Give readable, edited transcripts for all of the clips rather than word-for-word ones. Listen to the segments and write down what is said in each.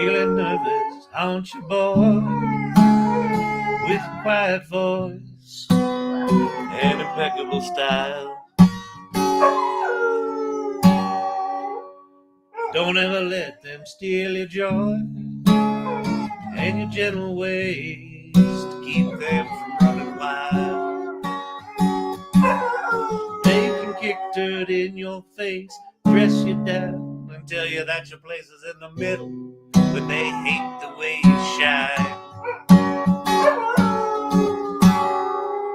Feeling nervous, aren't you, boy? With a quiet voice and impeccable style. Don't ever let them steal your joy and your gentle ways to keep them from running wild. They can kick dirt in your face, dress you down, and tell you that your place is in the middle, but they hate the way you shine.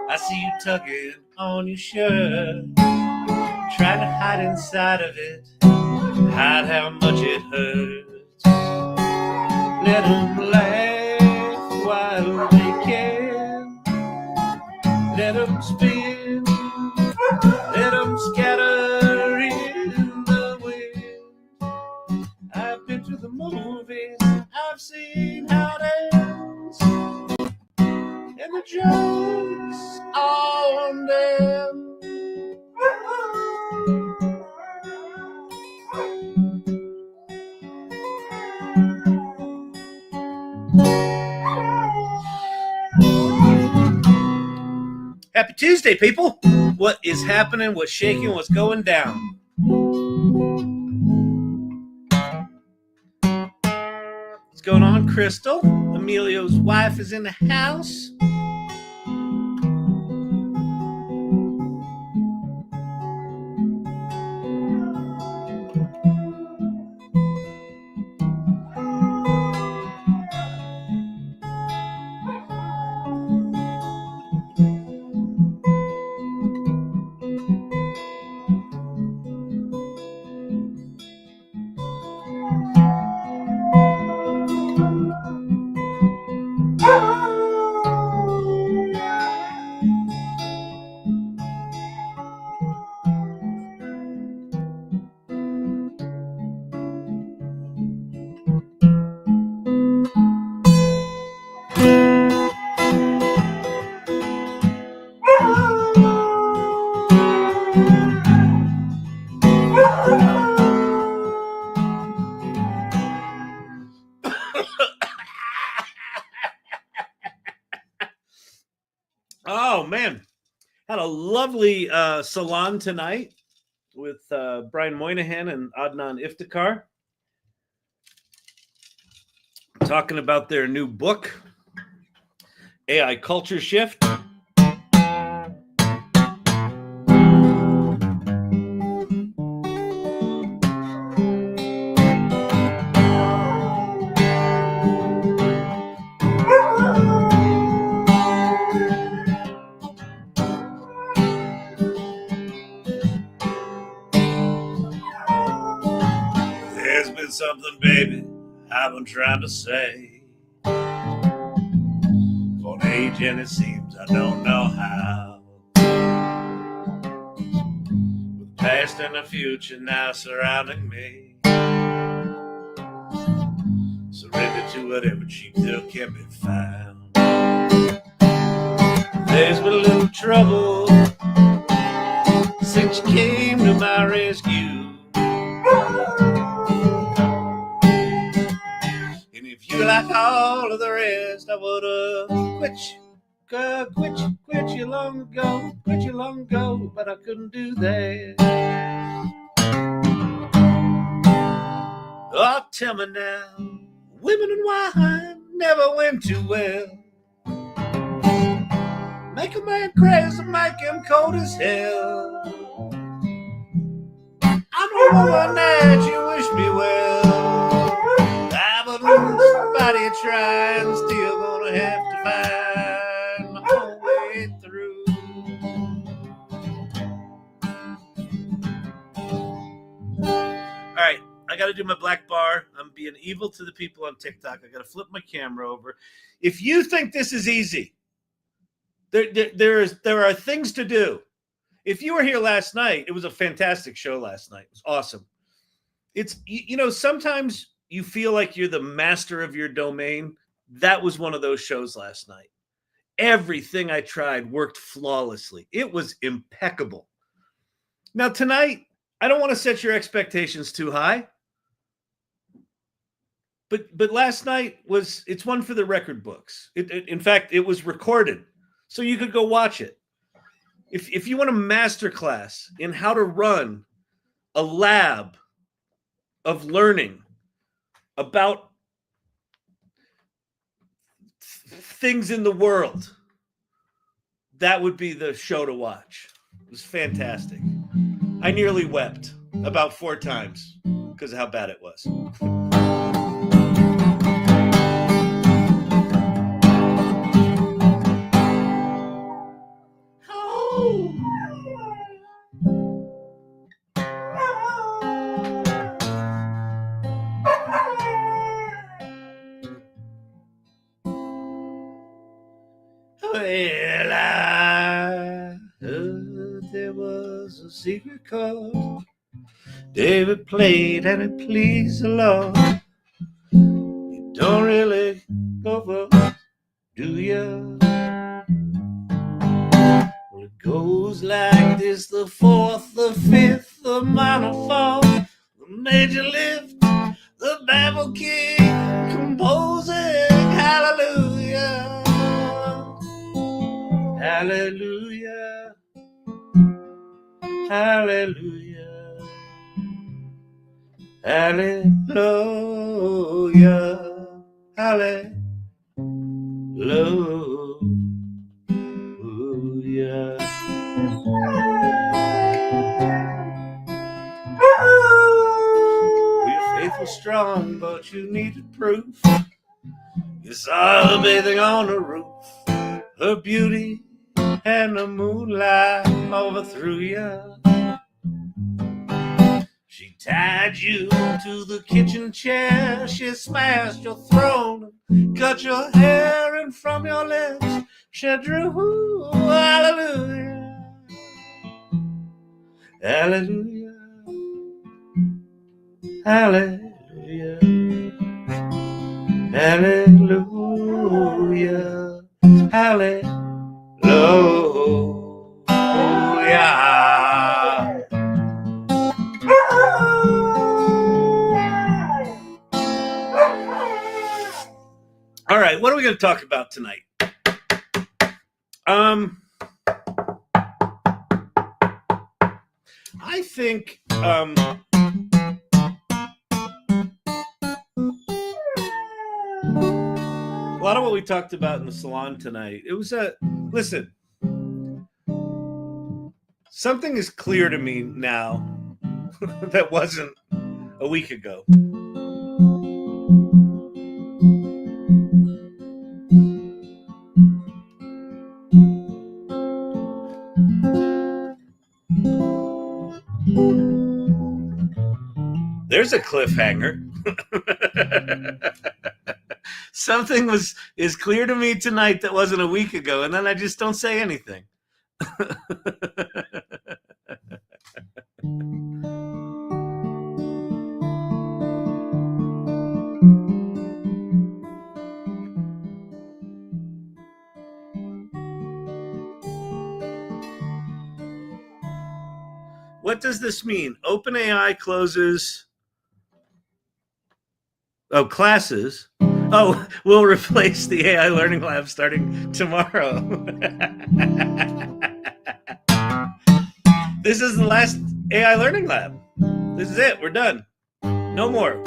I see you tugging on your shirt, trying to hide inside of it, hide how much it hurts. Let them laugh while they can, let them spin, let them scatter in the wind. I've been to the movies, I've seen how it ends, and the joke's on them. Happy Tuesday, people. What is happening? What's shaking? What's going down? What's going on, Crystal? Emilio's wife is in the house. Oh, man. Had a lovely Salon tonight with Brian Moynihan and Adnan Iftikhar, talking about their new book, AI Culture Shift. There's been something, baby, I've been trying to say for an age, and it seems I don't know how. With the past and the future now surrounding me, surrender to whatever cheap thrill can be found. There's been a little trouble since you came to my rescue. And if you like all of the rest, I would have quit you long ago, but I couldn't do that. Oh, tell me now, women and wine never went too well. Make a man crazy, make him cold as hell. I know one night you wish me well. I would lose somebody trying, still gonna have to find my own way through. All right, I got to do my black bar. I'm being evil to the people on TikTok. I got to flip my camera over. If you think this is easy, there are things to do. If you were here last night, it was a fantastic show last night. It was awesome. It's, sometimes you feel like you're the master of your domain. That was one of those shows last night. Everything I tried worked flawlessly. It was impeccable. Now tonight, I don't want to set your expectations too high. But last night it's one for the record books. In fact, it was recorded, so you could go watch it. If you want a master class in how to run a lab of learning about things in the world, that would be the show to watch. It was fantastic. I nearly wept about 4 times because of how bad it was. Well, I heard there was a secret chord David played and it pleased the Lord. You don't really go for, do you? Well, it goes like this: the fourth, the fifth, the minor fall, the major lift, the Bible king composing hallelujah. Hallelujah, hallelujah, hallelujah, hallelujah. Your faith was strong, but you needed proof. You saw her bathing on the roof, her beauty and the moonlight overthrew you. She tied you to the kitchen chair, she smashed your throne, cut your hair, and from your lips she drew hallelujah, hallelujah, hallelujah, hallelujah, hallelujah. All right, what are we going to talk about tonight? I think a lot of what we talked about in the salon tonight, it was listen, something is clear to me now that wasn't a week ago. There's a cliffhanger. Something is clear to me tonight that wasn't a week ago, and then I just don't say anything. What does this mean? OpenAI closes. Oh, classes. Oh, we'll replace the AI Learning Lab starting tomorrow. This is the last AI Learning Lab. This is it. We're done. No more.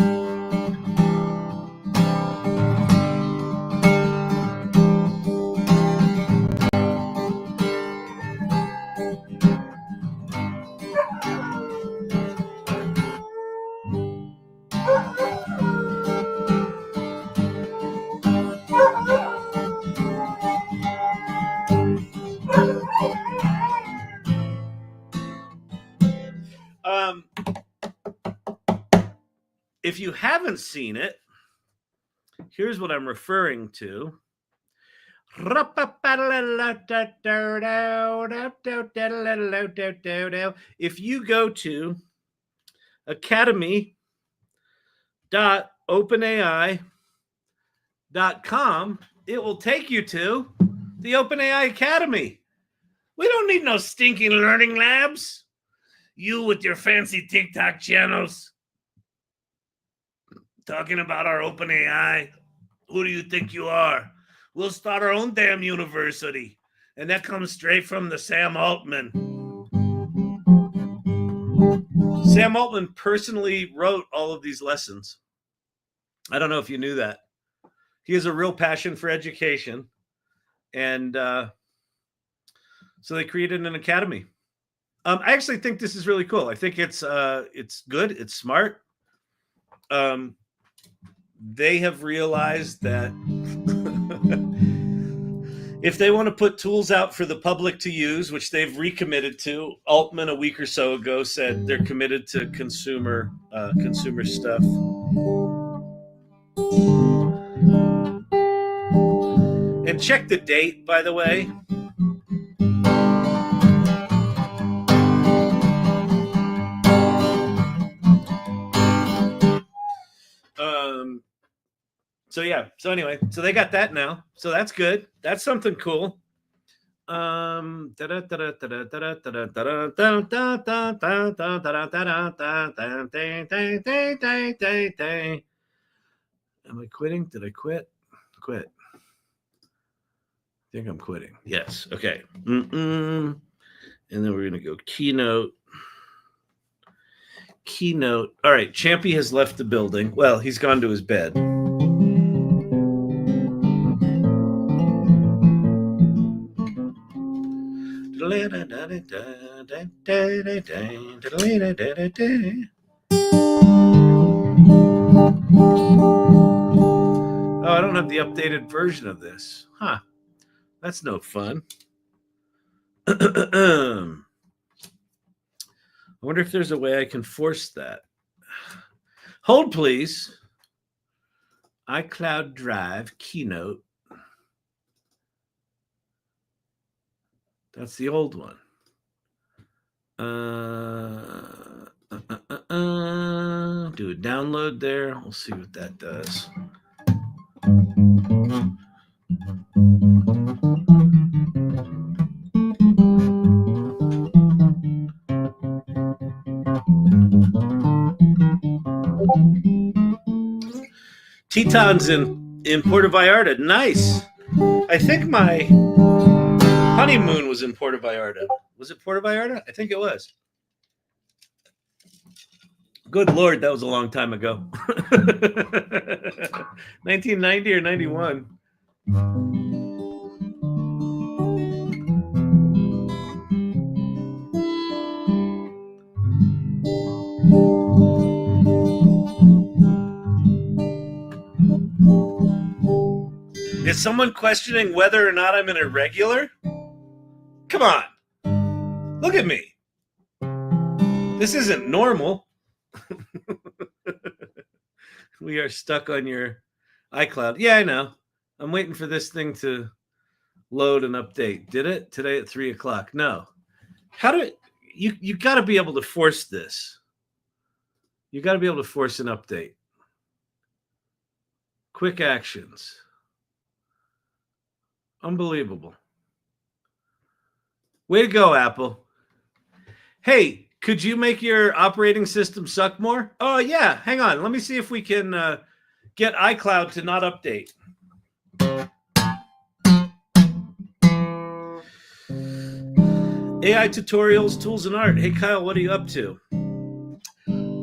If you haven't seen it, here's what I'm referring to. If you go to academy.openai.com, it will take you to the OpenAI Academy. We don't need no stinking learning labs. You with your fancy TikTok channels talking about our OpenAI. Who do you think you are? We'll start our own damn university. And that comes straight from the Sam Altman. Sam Altman personally wrote all of these lessons. I don't know if you knew that. He has a real passion for education. And so they created an academy. I actually think this is really cool. I think it's good. It's smart. They have realized that if they want to put tools out for the public to use, which they've recommitted to, Altman a week or so ago said they're committed to consumer stuff. And check the date, by the way. So yeah. So anyway, so they got that now. So that's good. That's something cool. Am I quitting? Did I quit? Quit. I think I'm quitting. Yes. Okay. And then we're gonna go Keynote. Keynote. All right. Champy has left the building. Well, he's gone to his bed. Oh, I don't have the updated version of this. Huh. That's no fun. I wonder if there's a way I can force that. Hold, please. iCloud Drive, Keynote. That's the old one. Do a download there. We'll see what that does. Teton's in Puerto Vallarta. Nice. I think my honeymoon was in Puerto Vallarta. Was it Puerto Vallarta? I think it was. Good Lord, that was a long time ago. 1990 or 91. Is someone questioning whether or not I'm an irregular? Come on. Look at me. This isn't normal. We are stuck on your iCloud. Yeah, I know. I'm waiting for this thing to load and update. Did it today at 3:00? No. How do you got to be able to force this? You got to be able to force an update. Quick actions. Unbelievable. Way to go, Apple. Hey, could you make your operating system suck more? Oh, yeah. Hang on. Let me see if we can get iCloud to not update. AI tutorials, tools, and art. Hey, Kyle, what are you up to?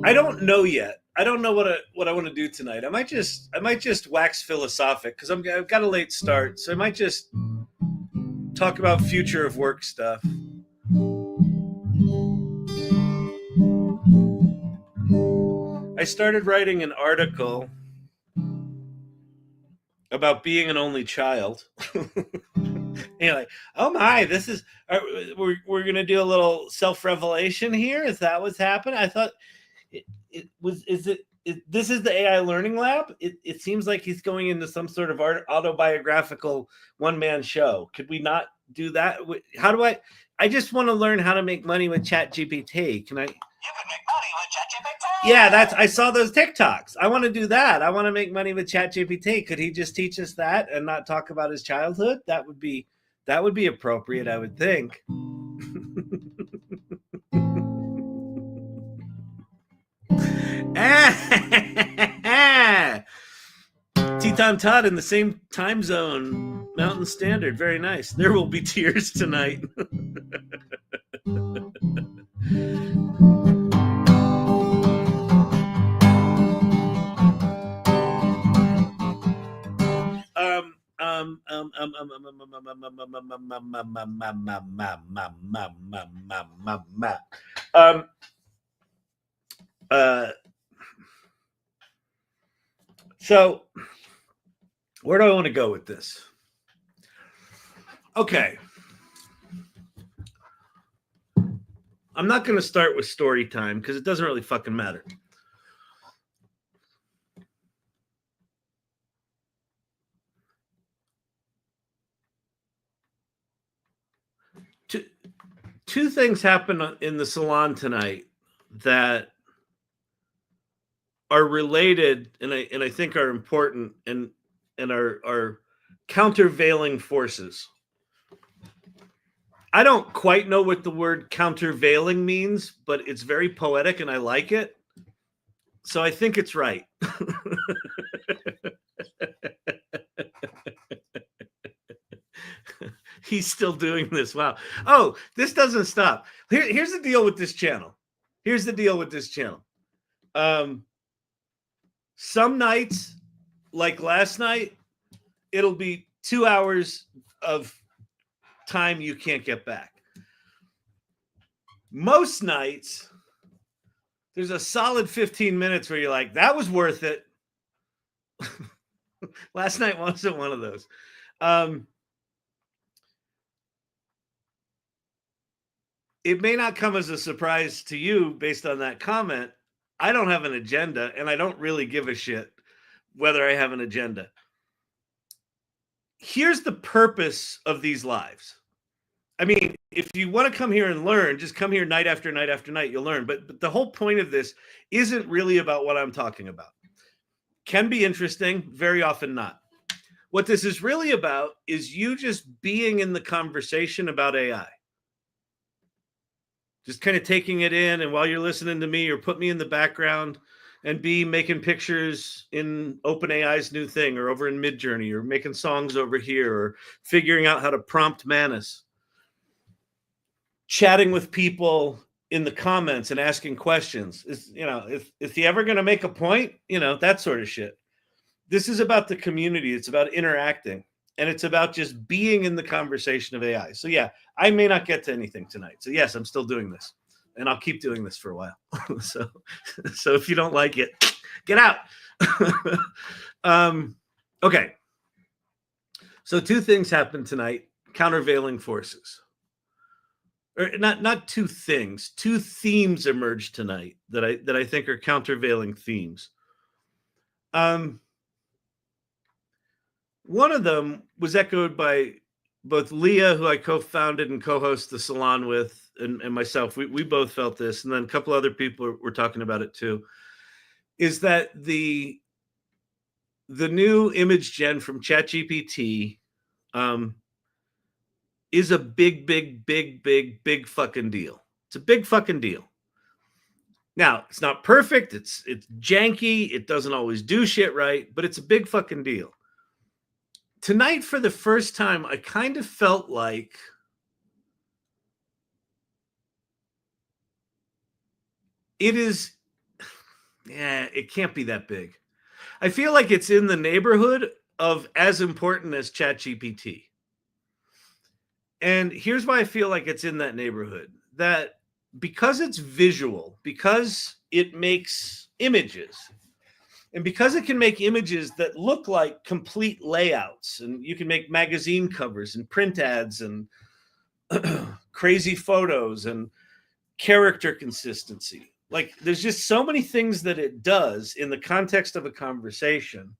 I don't know yet. I don't know what I want to do tonight. I might just wax philosophic because I've got a late start, so I might just talk about future of work stuff. I started writing an article about being an only child. And you're like, oh my, this is we're gonna do a little self-revelation here. Is that what's happening? I thought this is the AI learning lab. It seems like he's going into some sort of autobiographical one-man show. Could we not do that? How do I just want to learn how to make money with ChatGPT. Can I? You can make money with ChatGPT. Yeah, I saw those TikToks. I want to do that. I want to make money with ChatGPT. Could he just teach us that and not talk about his childhood? That would be appropriate, I would think. Teton Todd in the same time zone, Mountain Standard. Very nice. There will be tears tonight. So where do I want to go with this? Okay. I'm not going to start with story time because it doesn't really fucking matter. Two things happen in the salon tonight that are related and I think are important and are countervailing forces. I don't quite know what the word countervailing means, but it's very poetic and I like it. So I think it's right. He's still doing this. Wow. Oh, this doesn't stop. Here's the deal with this channel. Some nights, like last night, it'll be 2 hours of time you can't get back. Most nights, there's a solid 15 minutes where you're like, that was worth it. Last night wasn't one of those. It may not come as a surprise to you based on that comment. I don't have an agenda, and I don't really give a shit whether I have an agenda. Here's the purpose of these lives. I mean, if you want to come here and learn, just come here night after night after night, you'll learn. But the whole point of this isn't really about what I'm talking about. Can be interesting, very often not. What this is really about is you just being in the conversation about AI. Just kind of taking it in, and while you're listening to me, or put me in the background and be making pictures in OpenAI's new thing, or over in Midjourney, or making songs over here, or figuring out how to prompt Melis. Chatting with people in the comments and asking questions. If you're ever going to make a point, that sort of shit. This is about the community. It's about interacting. And it's about just being in the conversation of AI. So yeah, I may not get to anything tonight. So yes, I'm still doing this. And I'll keep doing this for a while. so if you don't like it, get out. Okay. So two things happened tonight. Countervailing forces. Or not two things. Two themes emerged tonight that I think are countervailing themes. One of them was echoed by both Leah, who I co-founded and co-host the Salon with, and myself. We both felt this, and then a couple other people were talking about it too, is that the new image gen from ChatGPT is a big fucking deal. It's a big fucking deal. Now, it's not perfect. It's janky. It doesn't always do shit right, but it's a big fucking deal. Tonight, for the first time, I kind of felt like it can't be that big. I feel like it's in the neighborhood of as important as ChatGPT. And here's why I feel like it's in that neighborhood. That because it's visual, because it makes images, and because it can make images that look like complete layouts, and you can make magazine covers and print ads and crazy photos and character consistency. Like, there's just so many things that it does in the context of a conversation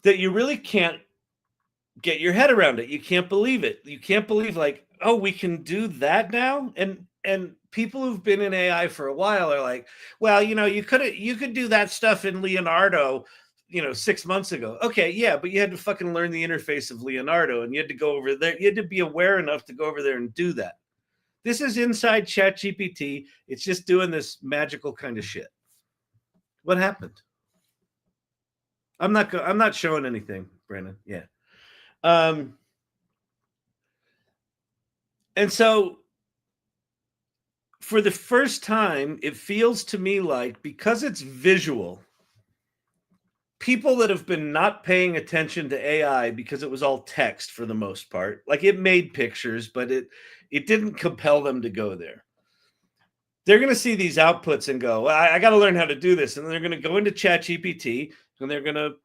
that you really can't get your head around it. You can't believe it. You can't believe, like, oh, we can do that now? And people who've been in AI for a while are like, well, you could do that stuff in Leonardo, 6 months ago. Okay, yeah, but you had to fucking learn the interface of Leonardo, and you had to go over there. You had to be aware enough to go over there and do that. This is inside ChatGPT. It's just doing this magical kind of shit. What happened? I'm not showing anything, Brandon. Yeah. And so for the first time, it feels to me like, because it's visual, people that have been not paying attention to AI because it was all text for the most part, like it made pictures, but it didn't compel them to go there. They're going to see these outputs and go, well, I got to learn how to do this. And they're going to go into ChatGPT and they're going to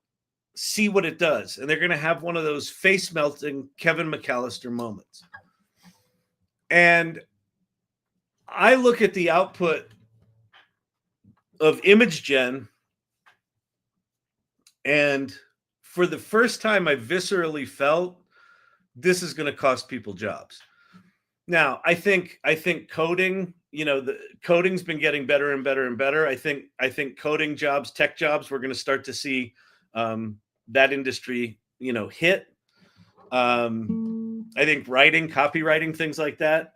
see what it does. And they're going to have one of those face melting Kevin McAllister moments. And I look at the output of image gen, and for the first time, I viscerally felt this is going to cost people jobs. Now, I think coding, the coding's been getting better and better and better. I think coding jobs, tech jobs, we're going to start to see that industry, hit. I think writing, copywriting, things like that,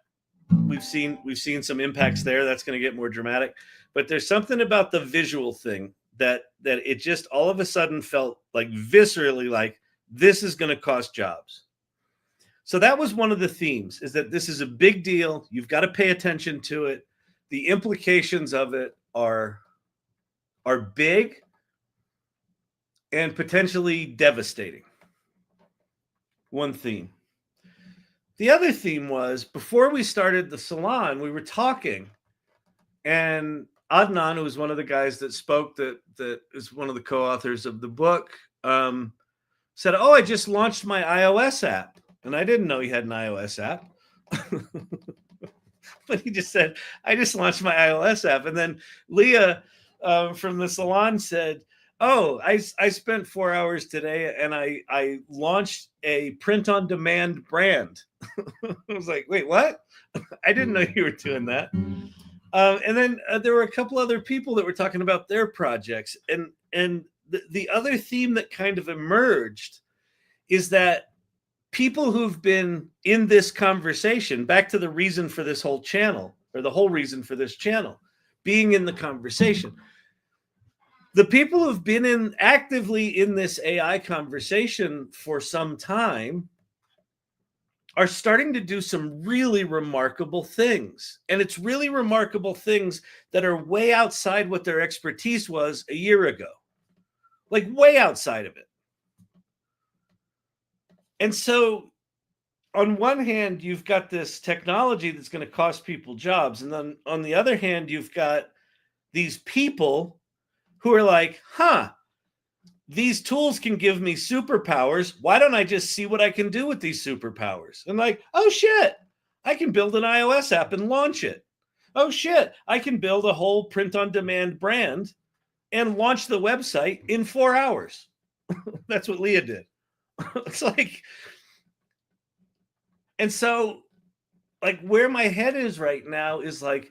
we've seen some impacts there. That's going to get more dramatic. But there's something about the visual thing that it just all of a sudden felt like viscerally like this is going to cost jobs. So that was one of the themes, is that this is a big deal. You've got to pay attention to it. The implications of it are big and potentially devastating. One theme. The other theme was, before we started the Salon, we were talking, and Adnan, who was one of the guys that spoke, that is one of the co-authors of the book, said, "Oh, I just launched my iOS app." And I didn't know he had an iOS app. But he just said, "I just launched my iOS app." And then Leah from the Salon said, "Oh, I spent 4 hours today and I launched a print-on-demand brand." I was like, wait, what? I didn't know you were doing that. And then there were a couple other people that were talking about their projects. And the other theme that kind of emerged is that people who've been in this conversation, back to the reason for this whole channel, or the whole reason for this channel, being in the conversation, the people who've been actively in this AI conversation for some time are starting to do some really remarkable things. And it's really remarkable things that are way outside what their expertise was a year ago, like way outside of it. And so on one hand, you've got this technology that's going to cost people jobs. And then on the other hand, you've got these people who are like, these tools can give me superpowers. Why don't I just see what I can do with these superpowers? And like, oh shit, I can build an iOS app and launch it. Oh shit, I can build a whole print-on-demand brand and launch the website in 4 hours. That's what Leah did. It's like, and so like where my head is right now is like,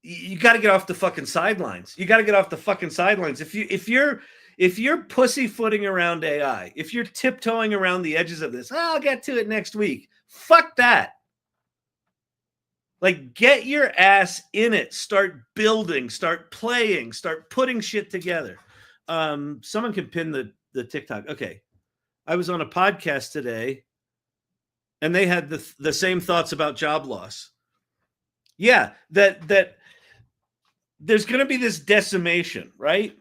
you got to get off the fucking sidelines. You got to get off the fucking sidelines. If you're pussyfooting around AI, if you're tiptoeing around the edges of this, I'll get to it next week. Fuck that. Like, get your ass in it. Start building, start playing, start putting shit together. Someone can pin the TikTok. Okay. I was on a podcast today and they had the same thoughts about job loss. Yeah, that there's going to be this decimation, right?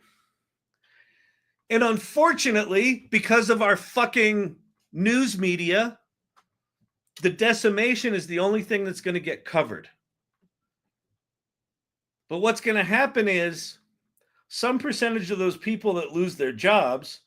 And unfortunately, because of our fucking news media, the decimation is the only thing that's going to get covered. But what's going to happen is some percentage of those people that lose their jobs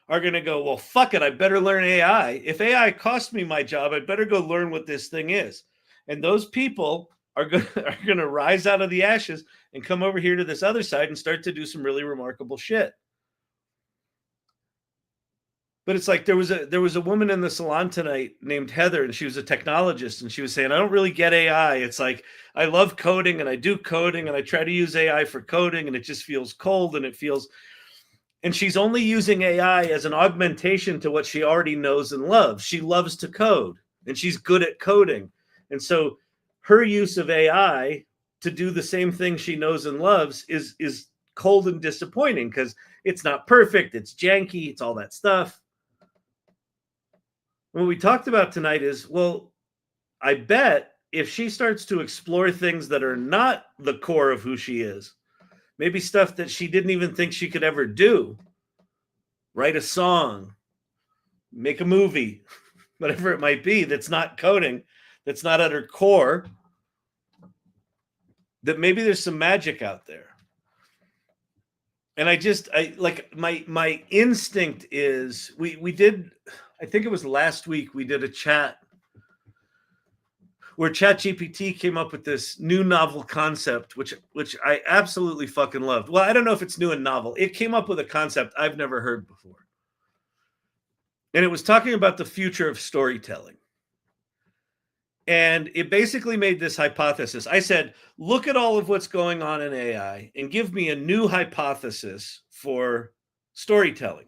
are going to go, well, fuck it, I better learn AI. If AI costs me my job, I better go learn what this thing is. And those people are going to rise out of the ashes and come over here to this other side and start to do some really remarkable shit. But it's like there was a woman in the Salon tonight named Heather, and she was a technologist, and she was saying, I don't really get AI. It's like, I love coding and I do coding and I try to use AI for coding and it just feels cold and and she's only using AI as an augmentation to what she already knows and loves. She loves to code and she's good at coding. And so her use of AI to do the same thing she knows and loves is cold and disappointing because it's not perfect, it's janky, it's all that stuff. What we talked about tonight is, well, I bet if she starts to explore things that are not the core of who she is, maybe stuff that she didn't even think she could ever do, write a song, make a movie, whatever it might be, that's not coding, that's not at her core, that maybe there's some magic out there. And I like my instinct is we did, I think it was last week, we did a chat where ChatGPT came up with this new novel concept, which I absolutely fucking loved. Well, I don't know if it's new and novel. It came up with a concept I've never heard before. And it was talking about the future of storytelling. And it basically made this hypothesis. I said, look at all of what's going on in AI and give me a new hypothesis for storytelling.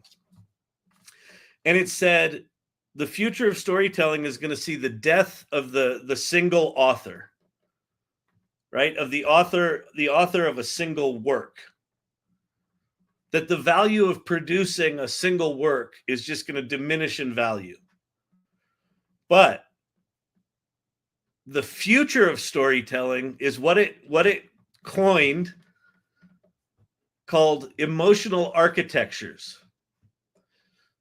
And it said, the future of storytelling is going to see the death of the single author, right? Of the author of a single work. That the value of producing a single work is just going to diminish in value. But the future of storytelling is what it coined, called emotional architectures.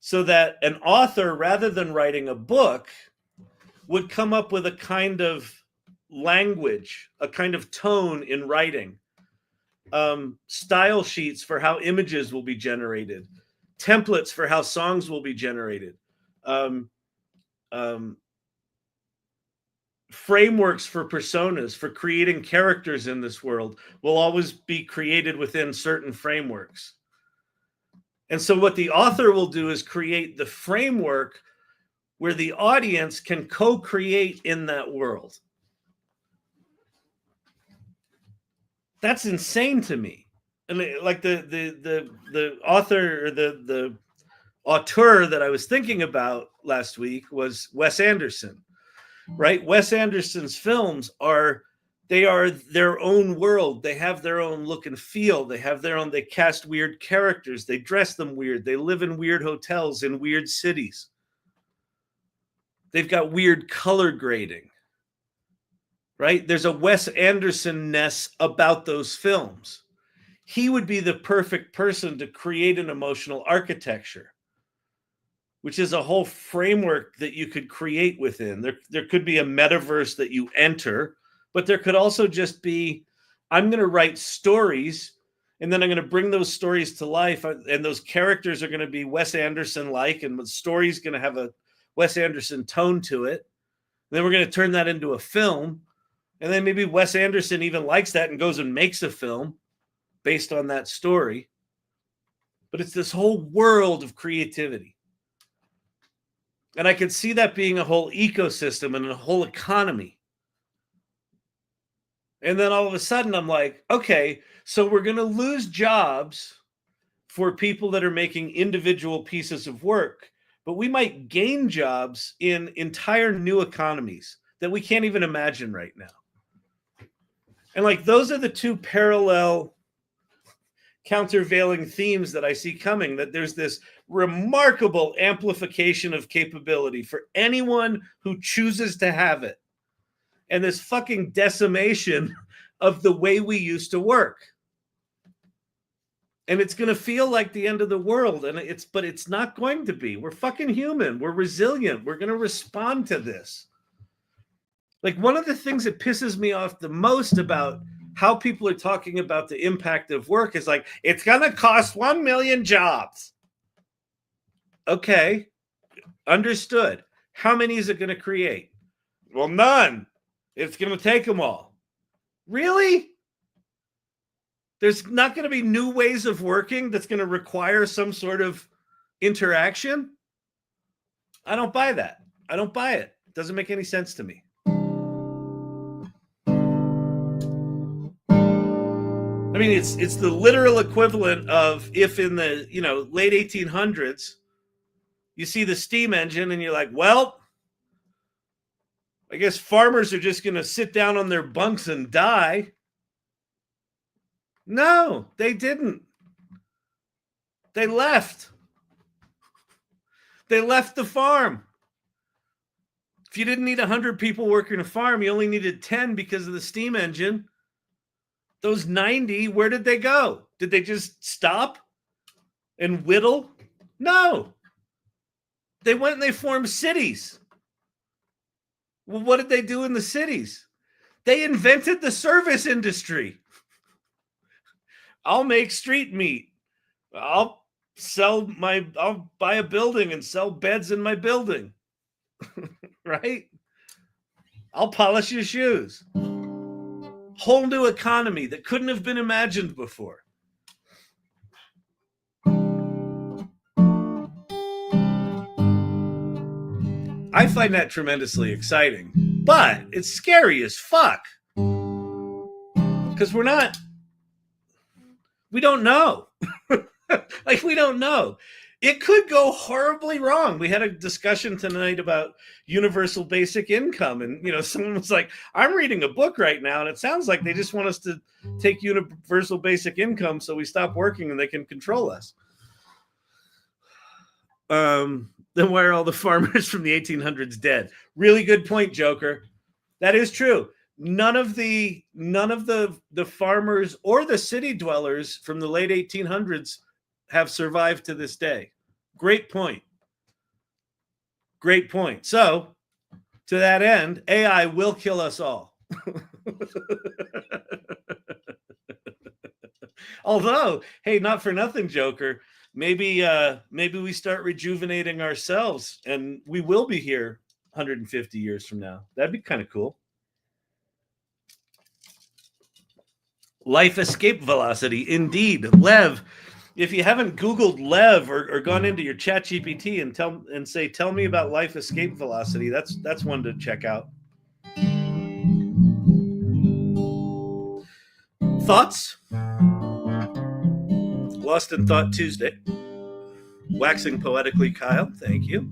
So that an author, rather than writing a book, would come up with a kind of language, a kind of tone in writing, style sheets for how images will be generated, templates for how songs will be generated, frameworks for personas, for creating characters in this world will always be created within certain frameworks. And so what the author will do is create the framework where the audience can co-create in that world. That's insane to me. And like the author, or the auteur that I was thinking about last week was Wes Anderson, right? Wes Anderson's films are their own world. They have their own look and feel. They have their own, they cast weird characters. They dress them weird. They live in weird hotels in weird cities. They've got weird color grading, right? There's a Wes Anderson-ness about those films. He would be the perfect person to create an emotional architecture, which is a whole framework that you could create within. There could be a metaverse that you enter, but there could also just be, I'm going to write stories, and then I'm going to bring those stories to life, and those characters are going to be Wes Anderson-like, and the story's going to have a Wes Anderson tone to it. And then we're going to turn that into a film, and then maybe Wes Anderson even likes that and goes and makes a film based on that story. But it's this whole world of creativity. And I could see that being a whole ecosystem and a whole economy. And then all of a sudden I'm like, okay, so we're going to lose jobs for people that are making individual pieces of work, but we might gain jobs in entire new economies that we can't even imagine right now. And like, those are the two parallel countervailing themes that I see coming, that there's this remarkable amplification of capability for anyone who chooses to have it, and this fucking decimation of the way we used to work. And it's going to feel like the end of the world, but it's not going to be. We're fucking human. We're resilient. We're going to respond to this. Like, one of the things that pisses me off the most about how people are talking about the impact of work is like, it's going to cost 1 million jobs. Okay, understood. How many is it going to create? Well, none. It's going to take them all. Really? There's not going to be new ways of working that's going to require some sort of interaction? I don't buy that. I don't buy it. It doesn't make any sense to me. I mean, it's the literal equivalent of if in the late 1800s you see the steam engine and you're like, well, I guess farmers are just going to sit down on their bunks and die. No, they didn't. They left. They left the farm. If you didn't need 100 people working a farm, you only needed 10 because of the steam engine. Those 90, where did they go? Did they just stop and whittle? No. They went and they formed cities. Well, what did they do in the cities? They invented the service industry. I'll make street meat. I'll buy a building and sell beds in my building. Right? I'll polish your shoes. Whole new economy that couldn't have been imagined before. I find that tremendously exciting, but it's scary as fuck. Because we don't know. Like, we don't know. It could go horribly wrong. We had a discussion tonight about universal basic income. And, someone was like, I'm reading a book right now, and it sounds like they just want us to take universal basic income so we stop working and they can control us. Then why are all the farmers from the 1800s dead? Really good point, Joker. That is true. None of the farmers or the city dwellers from the late 1800s have survived to this day. Great point. Great point. So, to that end, AI will kill us all. Although, hey, not for nothing, Joker. Maybe we start rejuvenating ourselves, and we will be here 150 years from now. That'd be kind of cool. Life escape velocity, indeed. Lev, if you haven't Googled Lev or gone into your ChatGPT and tell me about life escape velocity, that's one to check out. Thoughts? Lost in Thought Tuesday. Waxing poetically, Kyle. Thank you.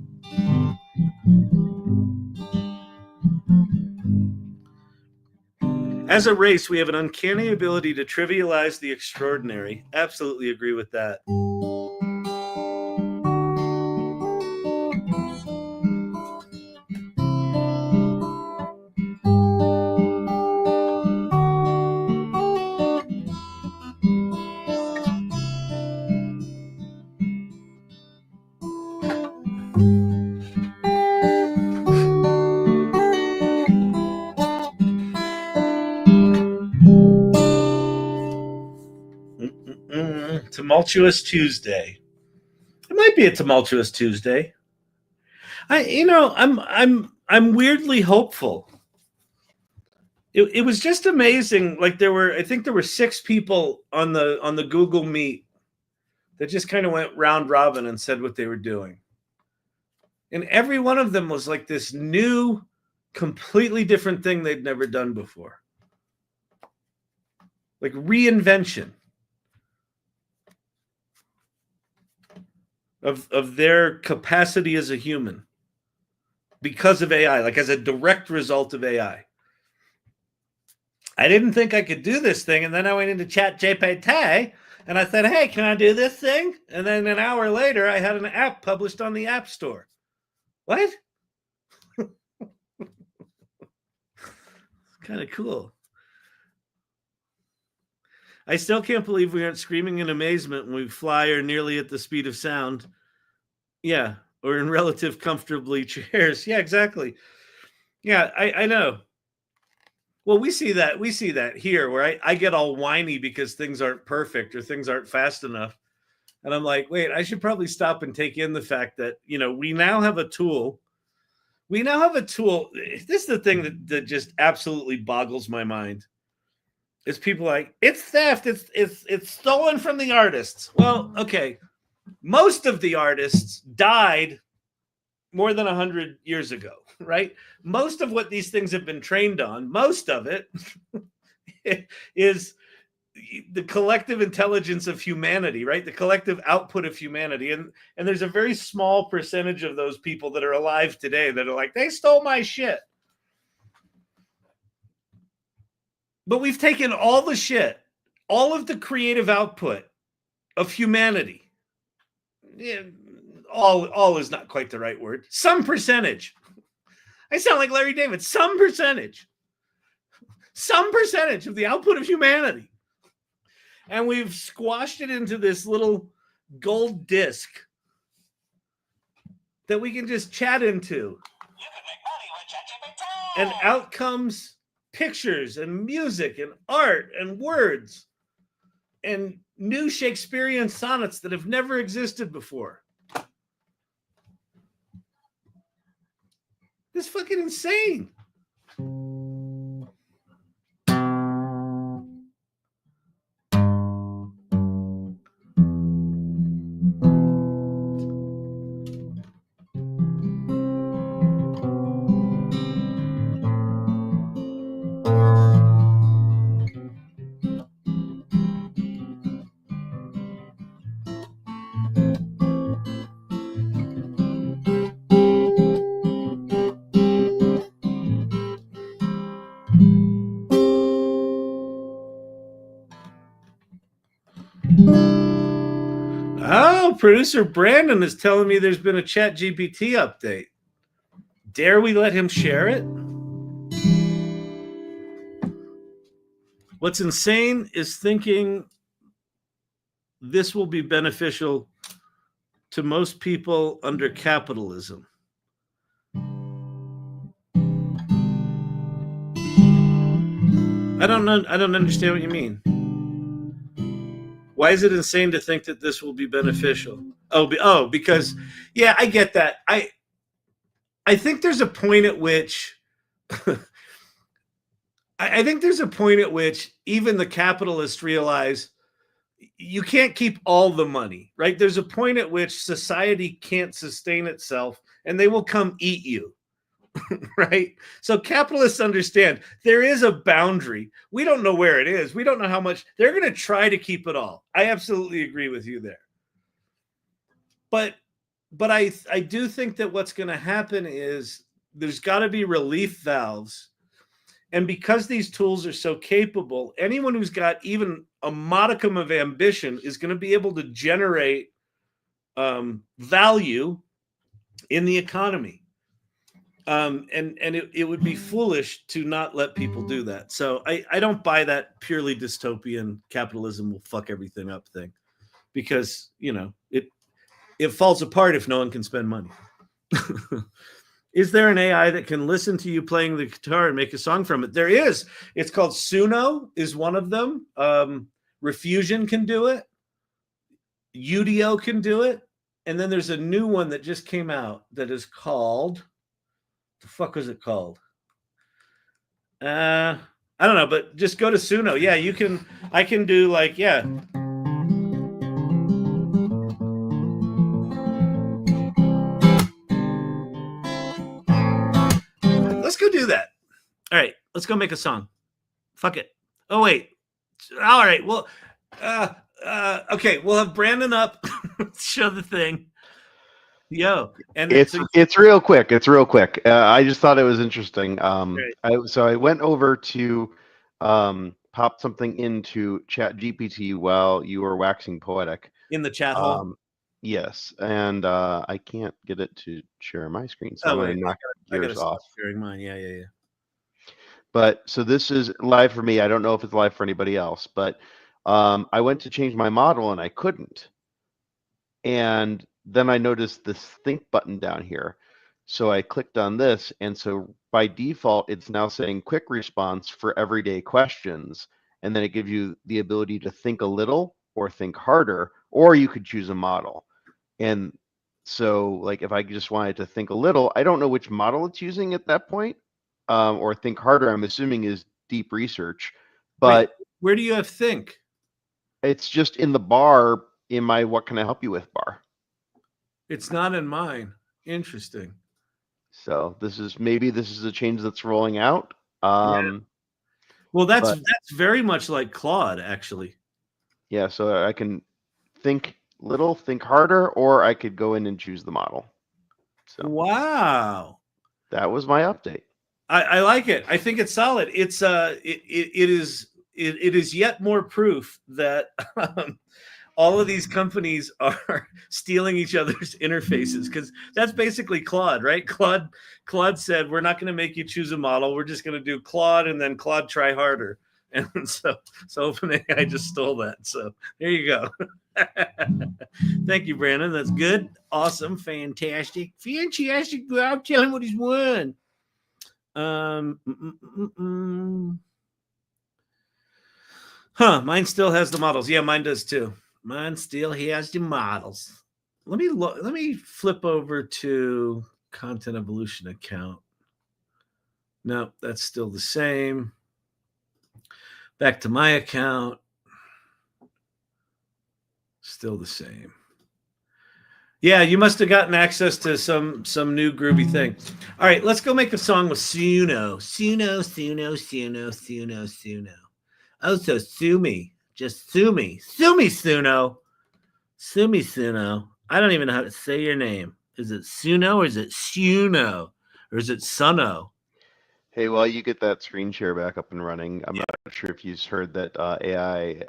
As a race, we have an uncanny ability to trivialize the extraordinary. Absolutely agree with that. Tumultuous Tuesday. It might be a tumultuous Tuesday. I'm weirdly hopeful. It was just amazing. Like, I think there were 6 people on the Google Meet that just kind of went round robin and said what they were doing. And every one of them was like this new, completely different thing they'd never done before. Like reinvention of their capacity as a human because of AI, like as a direct result of AI. I didn't think I could do this thing, and then I went into ChatGPT and I said, hey, can I do this thing? And then an hour later, I had an app published on the App Store. What? Kind of cool. I still can't believe we aren't screaming in amazement when we fly or nearly at the speed of sound. Yeah, or in relative comfortably chairs. Yeah, exactly. Yeah, I know. Well, we see that here where I get all whiny because things aren't perfect or things aren't fast enough. And I'm like, wait, I should probably stop and take in the fact that, we now have a tool. This is the thing that just absolutely boggles my mind. It's people like, it's theft. It's stolen from the artists. Well, okay. Most of the artists died more than 100 years ago, right? Most of what these things have been trained on, most of it is the collective intelligence of humanity, right? The collective output of humanity. And there's a very small percentage of those people that are alive today that are like, they stole my shit. But we've taken all the shit, all of the creative output of humanity. Yeah, all is not quite the right word. Some percentage. I sound like Larry David. Some percentage of the output of humanity. And we've squashed it into this little gold disc that we can just chat into. You can make money with ChatGPT. And out comes pictures and music and art and words and new Shakespearean sonnets that have never existed before. It's fucking insane. Oh, producer Brandon is telling me there's been a ChatGPT update. Dare we let him share it? What's insane is thinking this will be beneficial to most people under capitalism. I don't understand what you mean. Why is it insane to think that this will be beneficial? Because yeah, I get that. I think there's a point at which I think there's a point at which even the capitalists realize you can't keep all the money, right? There's a point at which society can't sustain itself and they will come eat you. Right? So capitalists understand there is a boundary. We don't know where it is. We don't know how much. They're going to try to keep it all. I absolutely agree with you there. But I do think that what's going to happen is there's got to be relief valves. And because these tools are so capable, anyone who's got even a modicum of ambition is going to be able to generate value in the economy. And it would be foolish to not let people do that. So I don't buy that purely dystopian capitalism will fuck everything up thing, because it falls apart if no one can spend money. Is there an AI that can listen to you playing the guitar and make a song from it? There is. It's called Sunno is one of them. Refusion can do it. Udio can do it. And then there's a new one that just came out that is called, the fuck was it called? I don't know, but just go to Sunno. Yeah, I can do like, yeah. Let's go do that. All right, let's go make a song. Fuck it. Oh, wait. All right, well, okay, we'll have Brandon up, show the thing. Yo, and it's real quick. I just thought it was interesting. So I went over to pop something into ChatGPT while you were waxing poetic in the chat hole. Yes, and I can't get it to share my screen, so I'm going to knock yours off. Sharing mine, yeah. But so this is live for me. I don't know if it's live for anybody else, but I went to change my model and I couldn't. And then I noticed this think button down here. So I clicked on this. And so by default, it's now saying quick response for everyday questions. And then it gives you the ability to think a little or think harder, or you could choose a model. And so like if I just wanted to think a little, I don't know which model it's using at that point, or think harder, I'm assuming is deep research. But wait, where do you have think? It's just in the bar in my what can I help you with bar. It's not in mine. Interesting. So this is a change that's rolling out. Yeah. Well, that's very much like Claude, actually. Yeah, so I can think little, think harder, or I could go in and choose the model. So wow. that was my update. I like it. I think it's solid. It's it is yet more proof that all of these companies are stealing each other's interfaces, because that's basically Claude, right? Claude said, we're not going to make you choose a model. We're just going to do Claude and then Claude try harder. And so OpenAI just stole that. So there you go. Thank you, Brandon. That's good. Awesome. Fantastic. Fantastic. I'll tell him what he's won. Mine still has the models. Yeah, mine does too. Mine still has the models. Let me flip over to Content Evolution account. No, that's still the same. Back to my account. Still the same. Yeah, you must have gotten access to some new groovy thing. All right, let's go make a song with Sunno. Sunno. Oh, so sue me. Just sue me. Sue me, Sunno. Sue me, Sunno. I don't even know how to say your name. Is it Sunno or is it Sunno? Or is it Sunno? Hey, while you get that screen share back up and running, I'm not sure if you've heard that AI,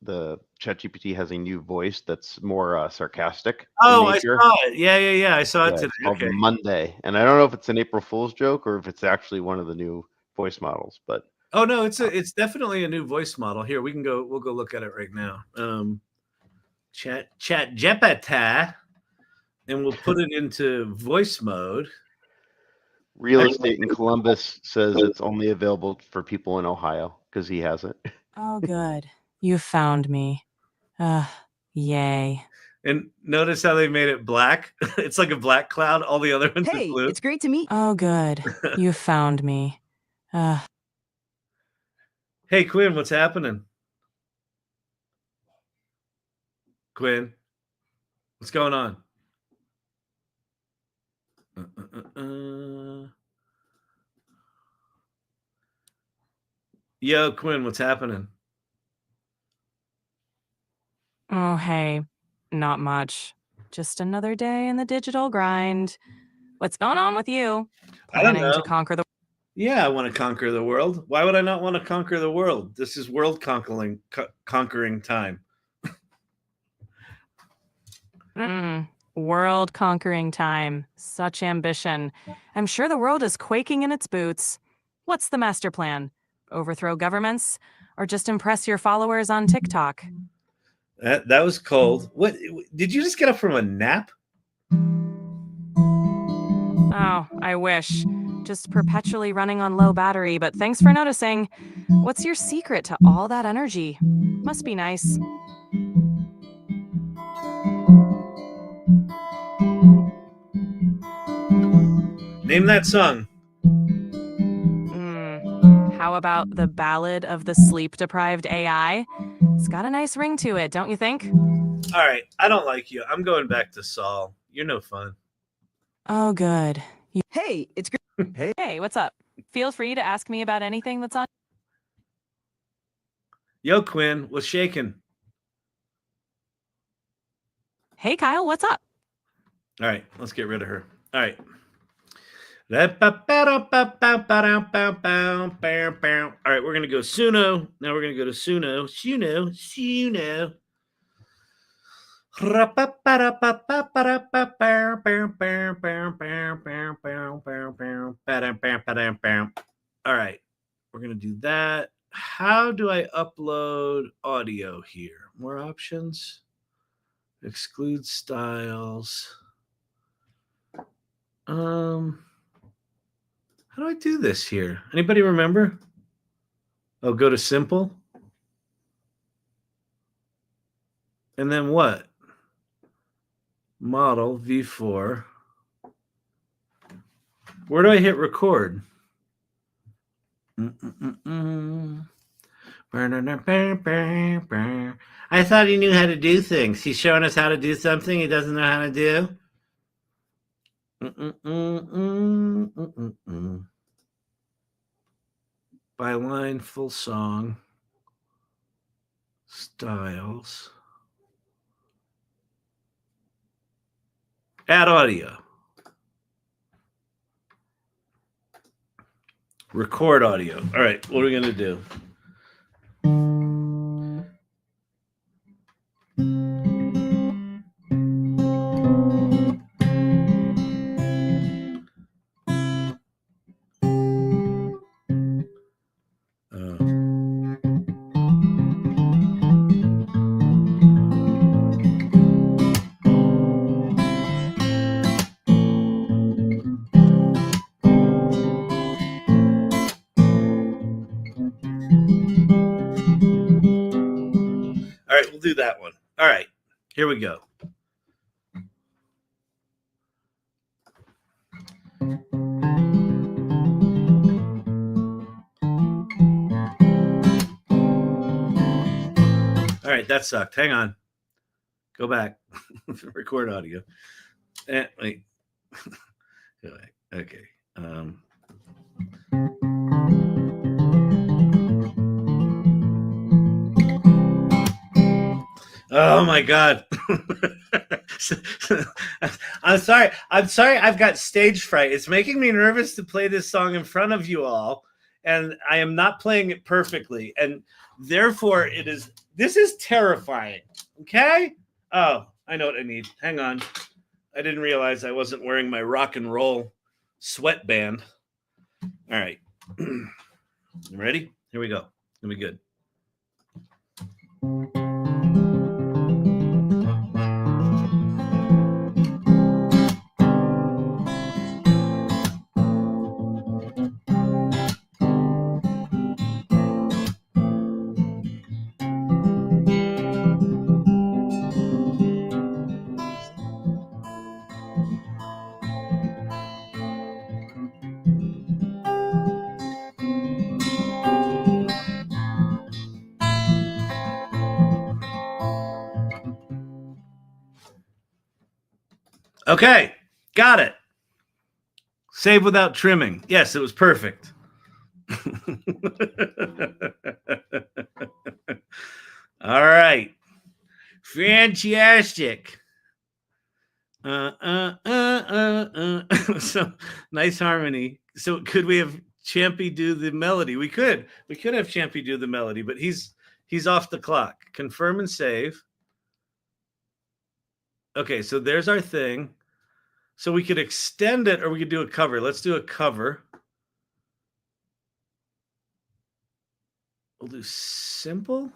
the ChatGPT has a new voice that's more sarcastic in nature. I saw it. Yeah. I saw it today. It's called Okay. Monday, and I don't know if it's an April Fool's joke or if it's actually one of the new voice models. But oh no, it's definitely a new voice model. Here we'll go look at it right now. ChatGPT, and we'll put it into voice mode. Real Estate in Columbus says it's only available for people in Ohio because he has it. Oh, good. You found me. Yay. And notice how they made it black. It's like a black cloud. All the other ones are Hey, blue. it's great to meet. Oh, good. You found me. Hey, Quinn, what's happening? Quinn, what's going on? Yo, Quinn, what's happening? Oh, hey. Not much. Just another day in the digital grind. What's going on with you? I don't Planning know. to conquer the Yeah, I want to conquer the world. Why would I not want to conquer the world? This is world conquering time. world conquering time. Such ambition. I'm sure the world is quaking in its boots. What's the master plan? Overthrow governments? Or just impress your followers on TikTok? That was cold. What did you just get up from a nap? Oh, I wish. Just perpetually running on low battery, but thanks for noticing. What's your secret to all that energy? Must be nice. Name that song. How about the Ballad of the Sleep-Deprived AI? It's got a nice ring to it, don't you think? All right, I don't like you. I'm going back to Saul. You're no fun. Oh, good. Hey, it's great. Hey, what's up? Feel free to ask me about anything that's on. Yo, Quinn, what's shaking? Hey, Kyle, what's up? All right, let's get rid of her. All right. All right, we're going to go Sunno. Now we're going to go to Sunno. Sunno. All right, we're going to do that. How do I upload audio here? More options. Exclude styles. How do I do this here? Anybody remember? Oh, go to simple. And then what? Model V4. Where do I hit record? I thought he knew how to do things. He's showing us how to do something he doesn't know how to do. By line, full song, styles, add audio. Record audio. All right, what are we gonna do? All right, we'll do that one. All right, here we go. All right, that sucked. Hang on. Go back. Record audio. Wait. Go back. Okay. Oh my God. I'm sorry. I've got stage fright. It's making me nervous to play this song in front of you all, and I am not playing it perfectly, and therefore this is terrifying. Okay? Oh, I know what I need. Hang on. I didn't realize I wasn't wearing my rock and roll sweatband. All right. You ready? Here we go. It'll be good. Okay, got it. Save without trimming. Yes, it was perfect. All right. Fantastic. So nice harmony. So could we have Champy do the melody? We could have Champy do the melody, but he's off the clock. Confirm and save. Okay, so there's our thing. So we could extend it or we could do a cover. Let's do a cover. We'll do simple.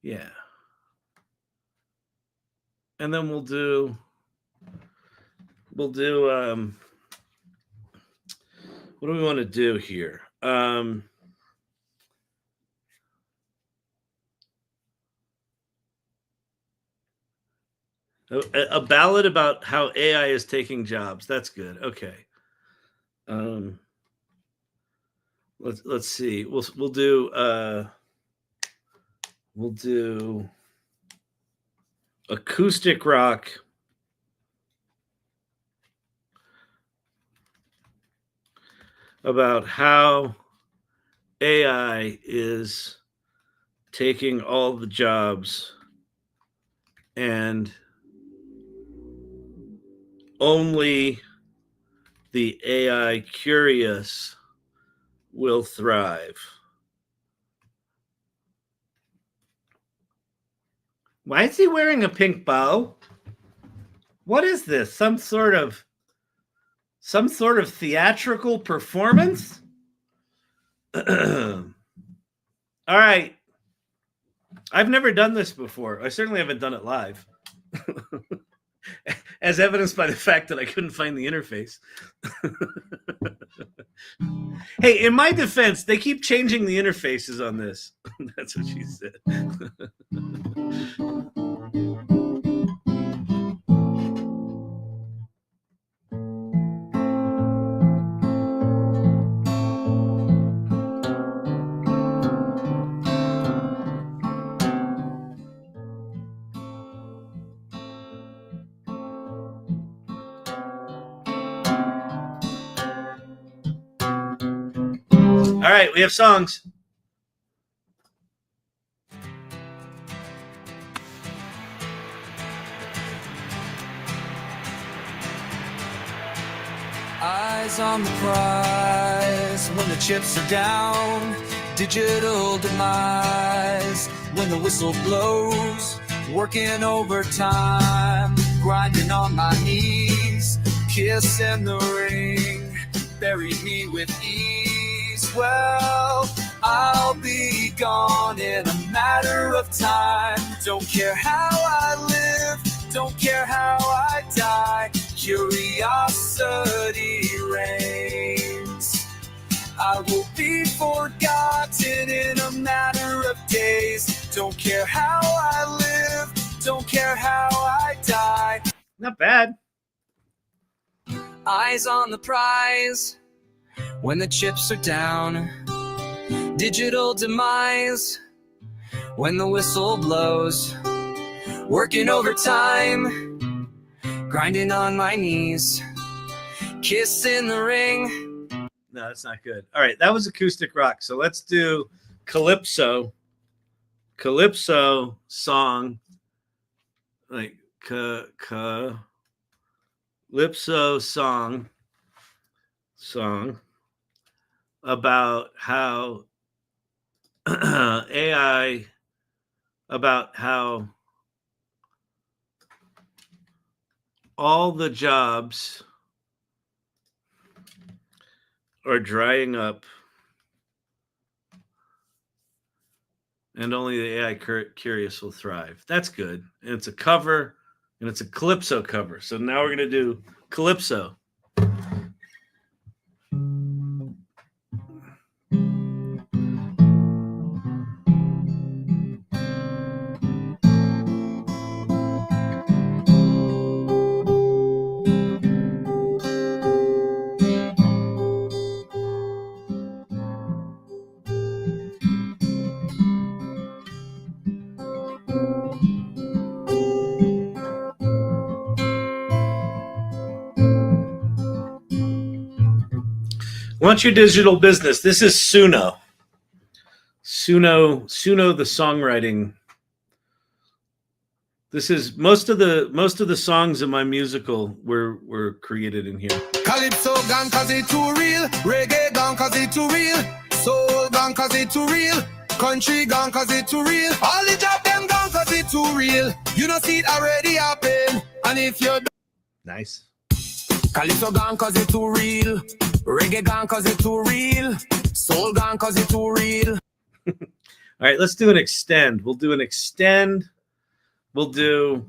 Yeah. And then we'll do what do we want to do here? A ballad about how AI is taking jobs. That's good. Okay. Let's see. We'll do acoustic rock. About how AI is taking all the jobs and only the AI curious will thrive. Why is he wearing a pink bow? What is this? Some sort of theatrical performance? All right. I've never done this before. I certainly haven't done it live. As evidenced by the fact that I couldn't find the interface. Hey, in my defense, they keep changing the interfaces on this. That's what she said. All right, we have songs. I Eyes on the prize when the chips are down. Digital demise when the whistle blows. Working overtime, grinding on my knees. Kiss in the ring, bury me with ease. Well, I'll be gone in a matter of time. Don't care how I live, don't care how I die. Curiosity reigns. I will be forgotten in a matter of days. Don't care how I live, don't care how I die. Not bad. Eyes on the prize when the chips are down. Digital demise when the whistle blows. Working overtime, grinding on my knees. Kiss in the ring. No, that's not good. All right, that was acoustic rock. So let's do Calypso. Calypso song. Like Calypso song about how AI, about how all the jobs are drying up and only the AI curious will thrive. That's good. And it's a cover, and it's a Calypso cover. So now we're going to do Calypso. Launch your digital business. This is Sunno. Sunno the songwriting. This is most of the songs in my musical were created in here. Calypso gone cause it too real. Reggae gone cause it too real. Soul gone cause it too real. Country gone cause it too real. All the job them gone cause it too real. You know see it already happen. And if you're Nice. Calypso gone cause it too real. Reggae gone cause it too real. Soul gone cause it too real. All right, let's do an extend. We'll do an extend. We'll do,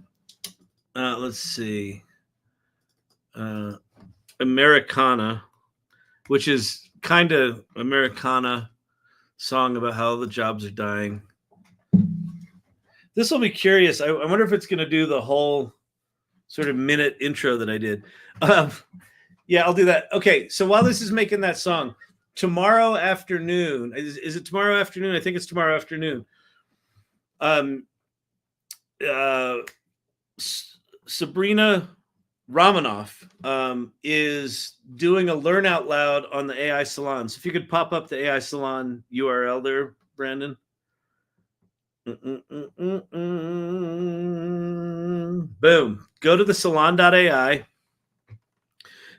let's see, Americana, which is kind of Americana song about how the jobs are dying. This will be curious. I wonder if it's going to do the whole sort of minute intro that I did. Yeah, I'll do that. Okay, so while this is making that song, tomorrow afternoon, is it tomorrow afternoon? I think it's tomorrow afternoon. Sabrina Romanoff is doing a Learn Out Loud on the AI Salon. So if you could pop up the AI Salon URL there, Brandon. Boom. Go to the salon.ai